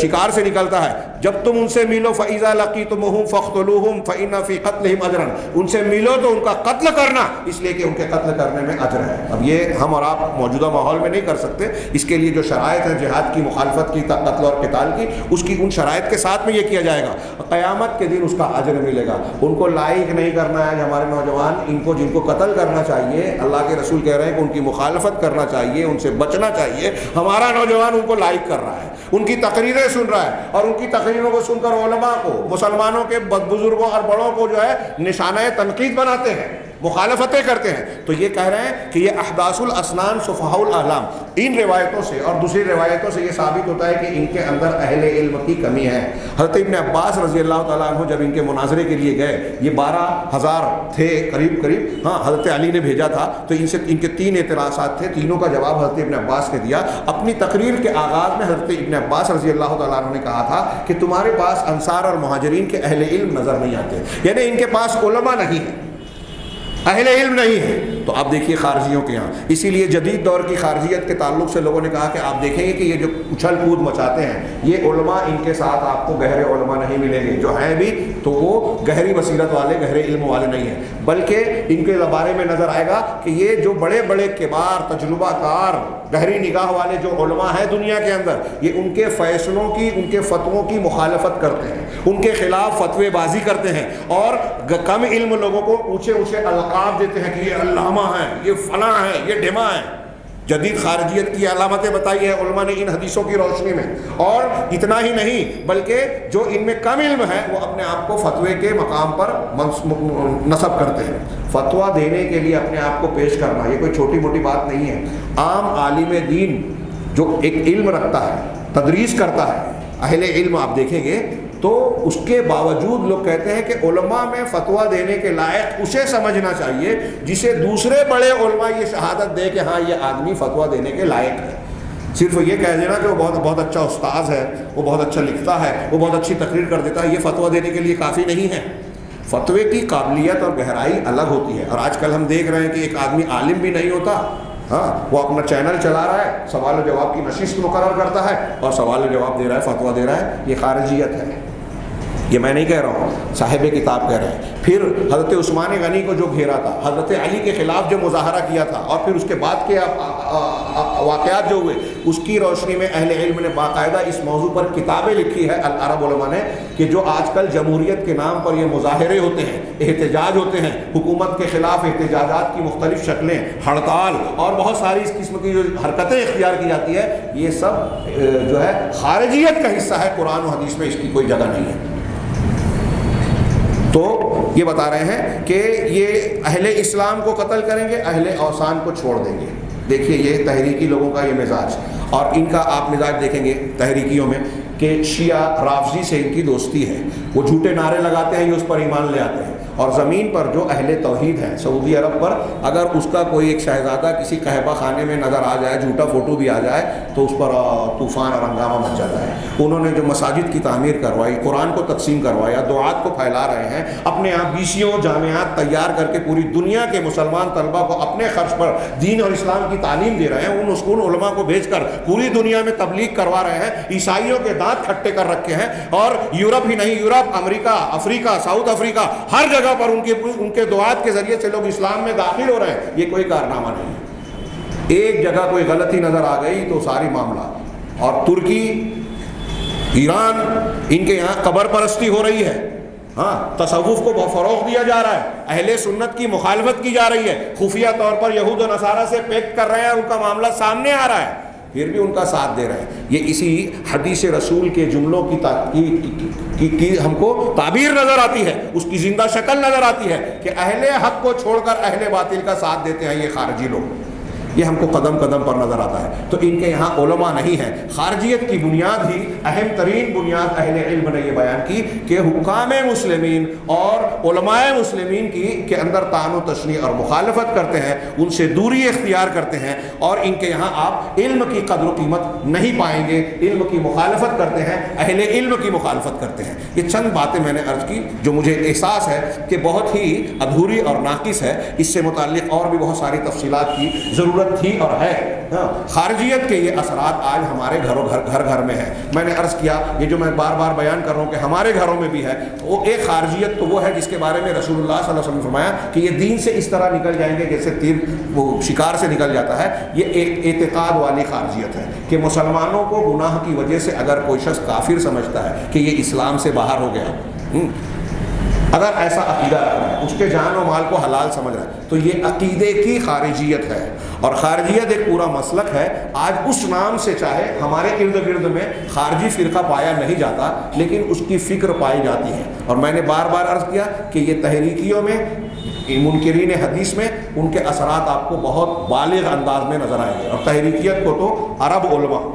شکار سے نکلتا ہے۔ جب تم ان سے ملو فَإِذَا لَقِيتُمُوهُمْ فَاقْتُلُوهُمْ فَإِنَّ فِي قَتْلِهِمْ أَجْرًا، ان سے ملو تو ان کا قتل کرنا، اس لیے کہ ان کے قتل کرنے میں اجر ہے۔ اب یہ ہم اور آپ موجودہ ماحول میں نہیں کر سکتے، اس کے لیے جو شرائط ہیں جہاد کی، مخالفت کی، قتل اور قتال کی، اس کی ان شرائط کے ساتھ میں یہ کیا جائے گا، قیامت کے دن اس کا اجر ملے گا۔ ان کو لائک نہیں کرنا ہے کہ ہمارے نوجوان ان کو، جن کو قتل کرنا چاہیے، اللہ کے رسول کہہ رہے ہیں کہ ان کی مخالفت کرنا چاہیے، ان سے بچنا چاہیے۔ ہمارا نوجوان ان کو لائک کر رہا ہے، ان کی تقریریں سن رہا ہے، اور ان کی تقریروں کو سن کر علماء کو، مسلمانوں کے بزرگوں اور بڑوں کو جو ہے نشانہ تنقید بناتے ہیں، مخالفتیں کرتے ہیں۔ تو یہ کہہ رہے ہیں کہ یہ احداث الاسنان صفحاء الاعلام، ان روایتوں سے اور دوسری روایتوں سے یہ ثابت ہوتا ہے کہ ان کے اندر اہل علم کی کمی ہے۔ حضرت ابن عباس رضی اللہ تعالیٰ عنہ جب ان کے مناظرے کے لیے گئے، یہ 12,000 تھے قریب، ہاں حضرت علی نے بھیجا تھا، تو ان سے ان کے 3 اعتراضات تھے، تینوں کا جواب حضرت ابن عباس نے دیا۔ اپنی تقریر کے آغاز میں حضرت ابن عباس رضی اللہ تعالیٰ عنہ نے کہا تھا کہ تمہارے پاس انصار اور مہاجرین کے اہل علم نظر نہیں آتے، یعنی ان کے پاس علماء نہیں ہے، اہل علم نہیں ہے۔ تو آپ دیکھیے خارجیوں کے یہاں، اسی لیے جدید دور کی خارجیت کے تعلق سے لوگوں نے کہا کہ آپ دیکھیں گے کہ یہ جو اچھل کود مچاتے ہیں، یہ علماء، ان کے ساتھ آپ کو گہرے علماء نہیں ملیں گے، جو ہیں بھی تو وہ گہری بصیرت والے، گہرے علم والے نہیں ہیں، بلکہ ان کے بارے میں نظر آئے گا کہ یہ جو بڑے بڑے کبار، تجربہ کار، گہری نگاہ والے جو علماء ہیں دنیا کے اندر، یہ ان کے فیصلوں کی، ان کے فتووں کی مخالفت کرتے ہیں، ان کے خلاف فتوے بازی کرتے ہیں، اور کم علم لوگوں کو اونچے اونچے القاب دیتے ہیں کہ یہ علامہ ہیں، یہ فلاں ہیں، یہ ڈھما ہیں۔ جدید خارجیت کی علامتیں بتائی ہیں علماء نے ان حدیثوں کی روشنی میں، اور اتنا ہی نہیں بلکہ جو ان میں کم علم ہے وہ اپنے آپ کو فتوے کے مقام پر نصب کرتے ہیں۔ فتویٰ دینے کے لیے اپنے آپ کو پیش کرنا یہ کوئی چھوٹی موٹی بات نہیں ہے۔ عام عالم دین جو ایک علم رکھتا ہے، تدریس کرتا ہے، اہل علم آپ دیکھیں گے تو اس کے باوجود لوگ کہتے ہیں کہ علماء میں فتویٰ دینے کے لائق اسے سمجھنا چاہیے جسے دوسرے بڑے علماء یہ شہادت دے کہ ہاں یہ آدمی فتویٰ دینے کے لائق ہے۔ صرف یہ کہہ دینا کہ وہ بہت اچھا استاذ ہے، وہ بہت اچھا لکھتا ہے، وہ بہت اچھی تقریر کر دیتا ہے، یہ فتویٰ دینے کے لیے کافی نہیں ہے۔ فتوے کی قابلیت اور گہرائی الگ ہوتی ہے، اور آج کل ہم دیکھ رہے ہیں کہ ایک آدمی عالم بھی نہیں ہوتا، ہاں وہ اپنا چینل چلا رہا ہے، سوال و جواب کی نشست مقرر کرتا ہے اور سوال و جواب دے رہا ہے، فتویٰ دے رہا ہے۔ یہ خارجیت ہے، یہ میں نہیں کہہ رہا ہوں، صاحب کتاب کہہ رہے ہیں۔ پھر حضرت عثمان غنی کو جو گھیرا تھا، حضرت علی کے خلاف جو مظاہرہ کیا تھا، اور پھر اس کے بعد کے واقعات جو ہوئے، اس کی روشنی میں اہل علم نے باقاعدہ اس موضوع پر کتابیں لکھی ہے، العرب علماء نے، کہ جو آج کل جمہوریت کے نام پر یہ مظاہرے ہوتے ہیں، احتجاج ہوتے ہیں، حکومت کے خلاف احتجاجات کی مختلف شکلیں، ہڑتال اور بہت ساری اس قسم کی جو حرکتیں اختیار کی جاتی ہے، یہ سب جو ہے خارجیت کا حصہ ہے، قرآن و حدیث میں اس کی کوئی جگہ نہیں ہے۔ تو یہ بتا رہے ہیں کہ یہ اہل اسلام کو قتل کریں گے، اہل اوثان کو چھوڑ دیں گے۔ دیکھیے یہ تحریکی لوگوں کا یہ مزاج، اور ان کا آپ مزاج دیکھیں گے تحریکیوں میں کہ شیعہ رافضی سے ان کی دوستی ہے، وہ جھوٹے نعرے لگاتے ہیں، یہ اس پر ایمان لے آتے ہیں، اور زمین پر جو اہل توحید ہیں سعودی عرب پر، اگر اس کا کوئی ایک شہزادہ کسی قہبہ خانے میں نظر آ جائے، جھوٹا فوٹو بھی آ جائے، تو اس پر طوفان اور ہنگامہ مچ جاتا ہے۔ انہوں نے جو مساجد کی تعمیر کروائی، قرآن کو تقسیم کروایا، دعات کو پھیلا رہے ہیں، اپنے یہاں بیسیوں جامعات تیار کر کے پوری دنیا کے مسلمان طلبہ کو اپنے خرچ پر دین اور اسلام کی تعلیم دے رہے ہیں، ان علماء کو بھیج کر پوری دنیا میں تبلیغ کروا رہے ہیں، عیسائیوں کے دانت کھٹے کر رکھے ہیں، اور یورپ ہی نہیں، یورپ، امریکہ، افریقہ، ساؤتھ افریقہ، ہر جگہ پر ان کے دعات کے ذریعے سے لوگ اسلام میں داخل ہو رہے ہیں۔ یہ کوئی کارنامہ نہیں ہے، ایک جگہ کوئی غلطی نظر آ گئی تو ساری معاملہ۔ اور ترکی، ایران، ان کے یہاں قبر پرستی ہو رہی ہے، ہاں تصوف کو بہت فروغ دیا جا رہا ہے، اہل سنت کی مخالفت کی جا رہی ہے، خفیہ طور پر یہود و نصارہ سے پیکٹ کر رہے ہیں، ان کا معاملہ سامنے آ رہا ہے، پھر بھی ان کا ساتھ دے رہے ہیں۔ یہ اسی حدیث رسول کے جملوں کی ہم کو تعبیر نظر آتی ہے، اس کی زندہ شکل نظر آتی ہے کہ اہل حق کو چھوڑ کر اہل باطل کا ساتھ دیتے ہیں یہ خارجی لوگ۔ یہ ہم کو قدم قدم پر نظر آتا ہے. تو ان کے یہاں علماء نہیں ہیں. خارجیت کی بنیاد ہی اہم ترین بنیاد اہل علم نے یہ بیان کی کہ حکام مسلمین اور علماء مسلمین کے اندر طعن و تشنیع اور مخالفت کرتے ہیں, ان سے دوری اختیار کرتے ہیں, اور ان کے یہاں آپ علم کی قدر و قیمت نہیں پائیں گے. علم کی مخالفت کرتے ہیں, اہل علم کی مخالفت کرتے ہیں. یہ چند باتیں میں نے عرض کی جو مجھے احساس ہے کہ بہت ہی ادھوری اور ناقص ہے. اس سے متعلق اور بھی بہت ساری تفصیلات کی ضرورت تھی اور ہے. خارجیت کے یہ اثرات آج ہمارے گھر گھر میں ہیں. میں نے عرض کیا یہ جو میں بار بار بیان کر رہا ہوں کہ ہمارے گھروں میں بھی ہے, وہ ایک خارجیت تو وہ ہے جس کے بارے میں رسول اللہ صلی اللہ علیہ وسلم نے فرمایا کہ یہ دین سے اس طرح نکل جائیں گے جیسے تیر وہ شکار سے نکل جاتا ہے. یہ ایک اعتقاد والی خارجیت ہے کہ مسلمانوں کو گناہ کی وجہ سے اگر کوئی شخص کافر سمجھتا ہے کہ یہ اسلام سے باہر ہو گیا, اگر ایسا عقیدہ رکھ رہا ہے, اس کے جان و مال کو حلال سمجھ رہا ہے, تو یہ عقیدے کی خارجیت ہے. اور خارجیت ایک پورا مسلک ہے. آج اس نام سے چاہے ہمارے ارد گرد میں خارجی فرقہ پایا نہیں جاتا, لیکن اس کی فکر پائی جاتی ہے. اور میں نے بار بار عرض کیا کہ یہ تحریکیوں میں, منکرین حدیث میں ان کے اثرات آپ کو بہت بالغ انداز میں نظر آئیں گے. اور تحریکیت کو تو عرب علماء,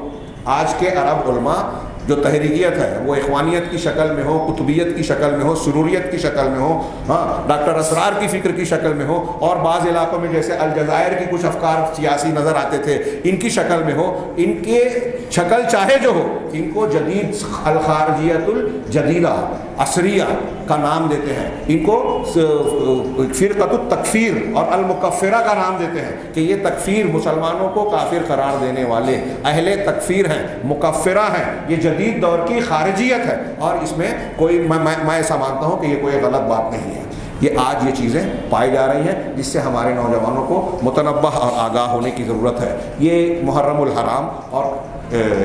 آج کے عرب علماء جو تحریکیت ہے وہ اخوانیت کی شکل میں ہو, قطبیت کی شکل میں ہو, سروریت کی شکل میں ہو, ڈاکٹر اسرار کی فکر کی شکل میں ہو, اور بعض علاقوں میں جیسے الجزائر کی کچھ افکار سیاسی نظر آتے تھے ان کی شکل میں ہو, ان کے شکل چاہے جو ہو, ان کو جدید الخارجیت الجدیدہ عصریہ کا نام دیتے ہیں. ان کو فرقۃ التکفیر اور المکفرہ کا نام دیتے ہیں کہ یہ تکفیر, مسلمانوں کو کافر قرار دینے والے اہل تکفیر ہیں, مکفرہ ہیں. یہ جدید دور کی خارجیت ہے, اور اس میں کوئی میں ایسا مانتا ہوں کہ یہ کوئی غلط بات نہیں ہے. یہ آج یہ چیزیں پائی جا رہی ہیں جس سے ہمارے نوجوانوں کو متنبہ اور آگاہ ہونے کی ضرورت ہے. یہ محرم الحرام اور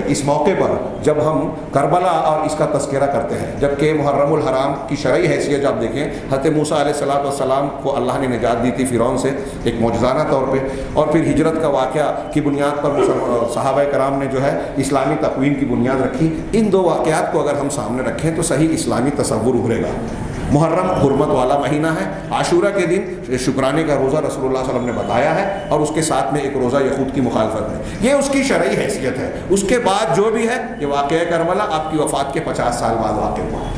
اس موقع پر جب ہم کربلا اور اس کا تذکرہ کرتے ہیں, جبکہ محرم الحرام کی شرعی حیثیت آپ دیکھیں, حضرت موسیٰ علیہ السلام کو اللہ نے نجات دی تھی فرعون سے ایک معجزانہ طور پہ, اور پھر ہجرت کا واقعہ کی بنیاد پر صحابہ کرام نے جو ہے اسلامی تقویم کی بنیاد رکھی. ان دو واقعات کو اگر ہم سامنے رکھیں تو صحیح اسلامی تصور ابھرے گا. محرم حرمت والا مہینہ ہے. عاشورہ کے دن شکرانے کا روزہ رسول اللہ صلی اللہ علیہ وسلم نے بتایا ہے, اور اس کے ساتھ میں ایک روزہ یہود کی مخالفت ہے. یہ اس کی شرعی حیثیت ہے. اس کے بعد جو بھی ہے, یہ واقعہ کربلا آپ کی وفات کے 50 سال بعد واقع ہوا.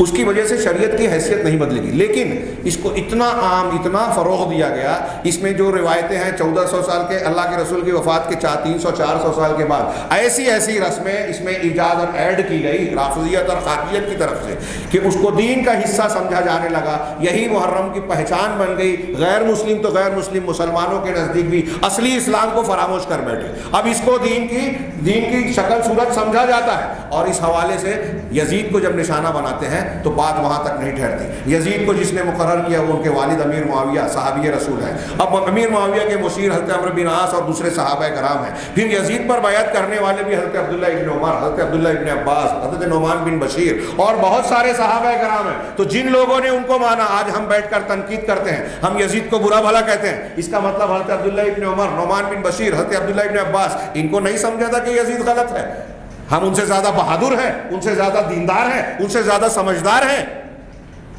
اس کی وجہ سے شریعت کی حیثیت نہیں بدلے گی, لیکن اس کو اتنا عام, اتنا فروغ دیا گیا. اس میں جو روایتیں ہیں 1400 سال کے اللہ کے رسول کی وفات کے 300-400 سال کے بعد ایسی ایسی رسمیں اس میں ایجاد اور ایڈ کی گئی رافضیت اور خارجیت کی طرف سے کہ اس کو دین کا حصہ سمجھا جانے لگا. یہی محرم کی پہچان بن گئی. غیر مسلم تو غیر مسلم, مسلمانوں کے نزدیک بھی اصلی اسلام کو فراموش کر بیٹھے. اب اس کو دین کی شکل صورت سمجھا جاتا ہے, اور اس حوالے سے یزید کو جب نشانہ بناتے ہیں تو بات وہاں تک نہیں ٹھہرتی. یزید کو جس نے مقرر کیا وہ ان کے والد امیر معاویہ صحابی رسول ہیں. اب امیر معاویہ کے مشیر حضرت عمرو بن عاص اور دوسرے صحابہ کرام ہیں. پھر یزید پر بیعت کرنے والے بھی حضرت عبداللہ ابن عمر, حضرت عبداللہ ابن عباس, حضرت نعمان بن بشیر اور بہت سارے صحابہ کرام ہیں. تو جن لوگوں نے ان کو مانا, آج ہم بیٹھ کر تنقید کرتے ہیں, ہم یزید کو برا بھلا کہتے ہیں, اس کا مطلب حضرت عبداللہ ابن عمر, نعمان بن بشیر, حضرت عبداللہ ابن عباس, ان کو نہیں سمجھا تھا کہ یزید غلط ہے. ہم ان سے زیادہ بہادر ہیں, ان سے زیادہ دیندار ہیں, ان سے زیادہ سمجھدار ہیں.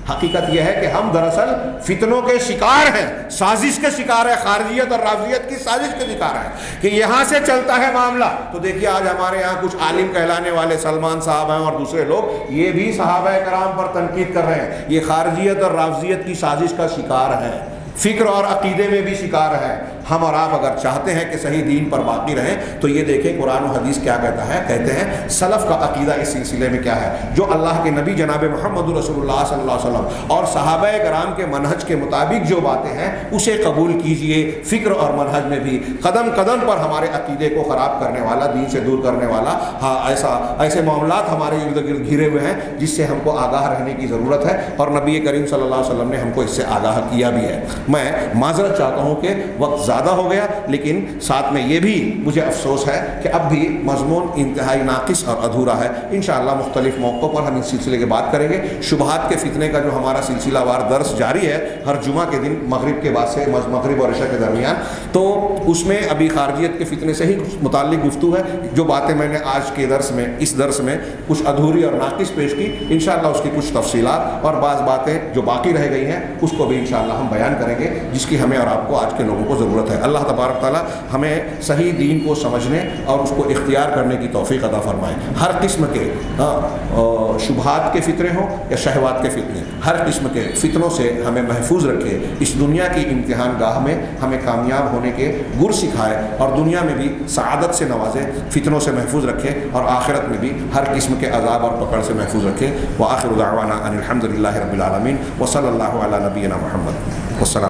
حقیقت یہ ہے کہ ہم دراصل فتنوں کے شکار ہیں, سازش کے شکار ہیں, خارجیت اور رافضیت کی سازش کے شکار ہیں کہ یہاں سے چلتا ہے معاملہ. تو دیکھیے آج ہمارے یہاں کچھ عالم کہلانے والے سلمان صاحب ہیں اور دوسرے لوگ, یہ بھی صحابہ کرام پر تنقید کر رہے ہیں. یہ خارجیت اور رافضیت کی سازش کا شکار ہیں, فکر اور عقیدے میں بھی شکار ہیں. ہم اور آپ اگر چاہتے ہیں کہ صحیح دین پر باقی رہیں تو یہ دیکھیں قرآن و حدیث کیا کہتا ہے. کہتے ہیں سلف کا عقیدہ اس سلسلے میں کیا ہے. جو اللہ کے نبی جناب محمد رسول اللہ صلی اللہ علیہ وسلم اور صحابہ کرام کے منہج کے مطابق جو باتیں ہیں اسے قبول کیجئے. فکر اور منہج میں بھی قدم قدم پر ہمارے عقیدے کو خراب کرنے والا, دین سے دور کرنے والا ایسے معاملات ہمارے ارد گرد گھرے ہوئے ہیں جس سے ہم کو آگاہ رہنے کی ضرورت ہے. اور نبی کریم صلی اللہ علیہ وسلم نے ہم کو اس سے آگاہ کیا بھی ہے. میں معذرت چاہتا ہوں کہ وقت زیادہ ہو گیا, لیکن ساتھ میں یہ بھی مجھے افسوس ہے کہ اب بھی مضمون انتہائی ناقص اور ادھورا ہے. انشاءاللہ مختلف موقعوں پر ہم اس سلسلے کی بات کریں گے. شبہات کے فتنے کا جو ہمارا سلسلہ وار درس جاری ہے ہر جمعہ کے دن مغرب کے بعد سے, مغرب اور عشاء کے درمیان, تو اس میں ابھی خارجیت کے فتنے سے ہی متعلق گفتگو ہے. جو باتیں میں نے آج کے درس میں, اس درس میں کچھ ادھوری اور ناقص پیش کی, انشاءاللہ اس کی کچھ تفصیلات اور بعض باتیں جو باقی رہ گئی ہیں اس کو بھی انشاءاللہ ہم بیان کریں گے, جس کی ہمیں اور آپ کو آج کے لوگوں کو ضرورت ضرورت ہے۔ اللہ تبارک تعالیٰ ہمیں صحیح دین کو سمجھنے اور اس کو اختیار کرنے کی توفیق عطا فرمائے۔ ہر قسم کے شبہات کے فتنے ہوں یا شہوات کے فتنے، ہر قسم کے فتنوں سے ہمیں محفوظ رکھے، اس دنیا کی امتحان گاہ میں ہمیں کامیاب ہونے کے گر سکھائے اور دنیا میں بھی سعادت سے نوازے، فتنوں سے محفوظ رکھے اور آخرت میں بھی ہر قسم کے عذاب اور پکڑ سے محفوظ رکھے۔ وآخر دعوانا ان الحمد للہ رب العالمین وصلی اللہ علی نبینا محمد والسلام۔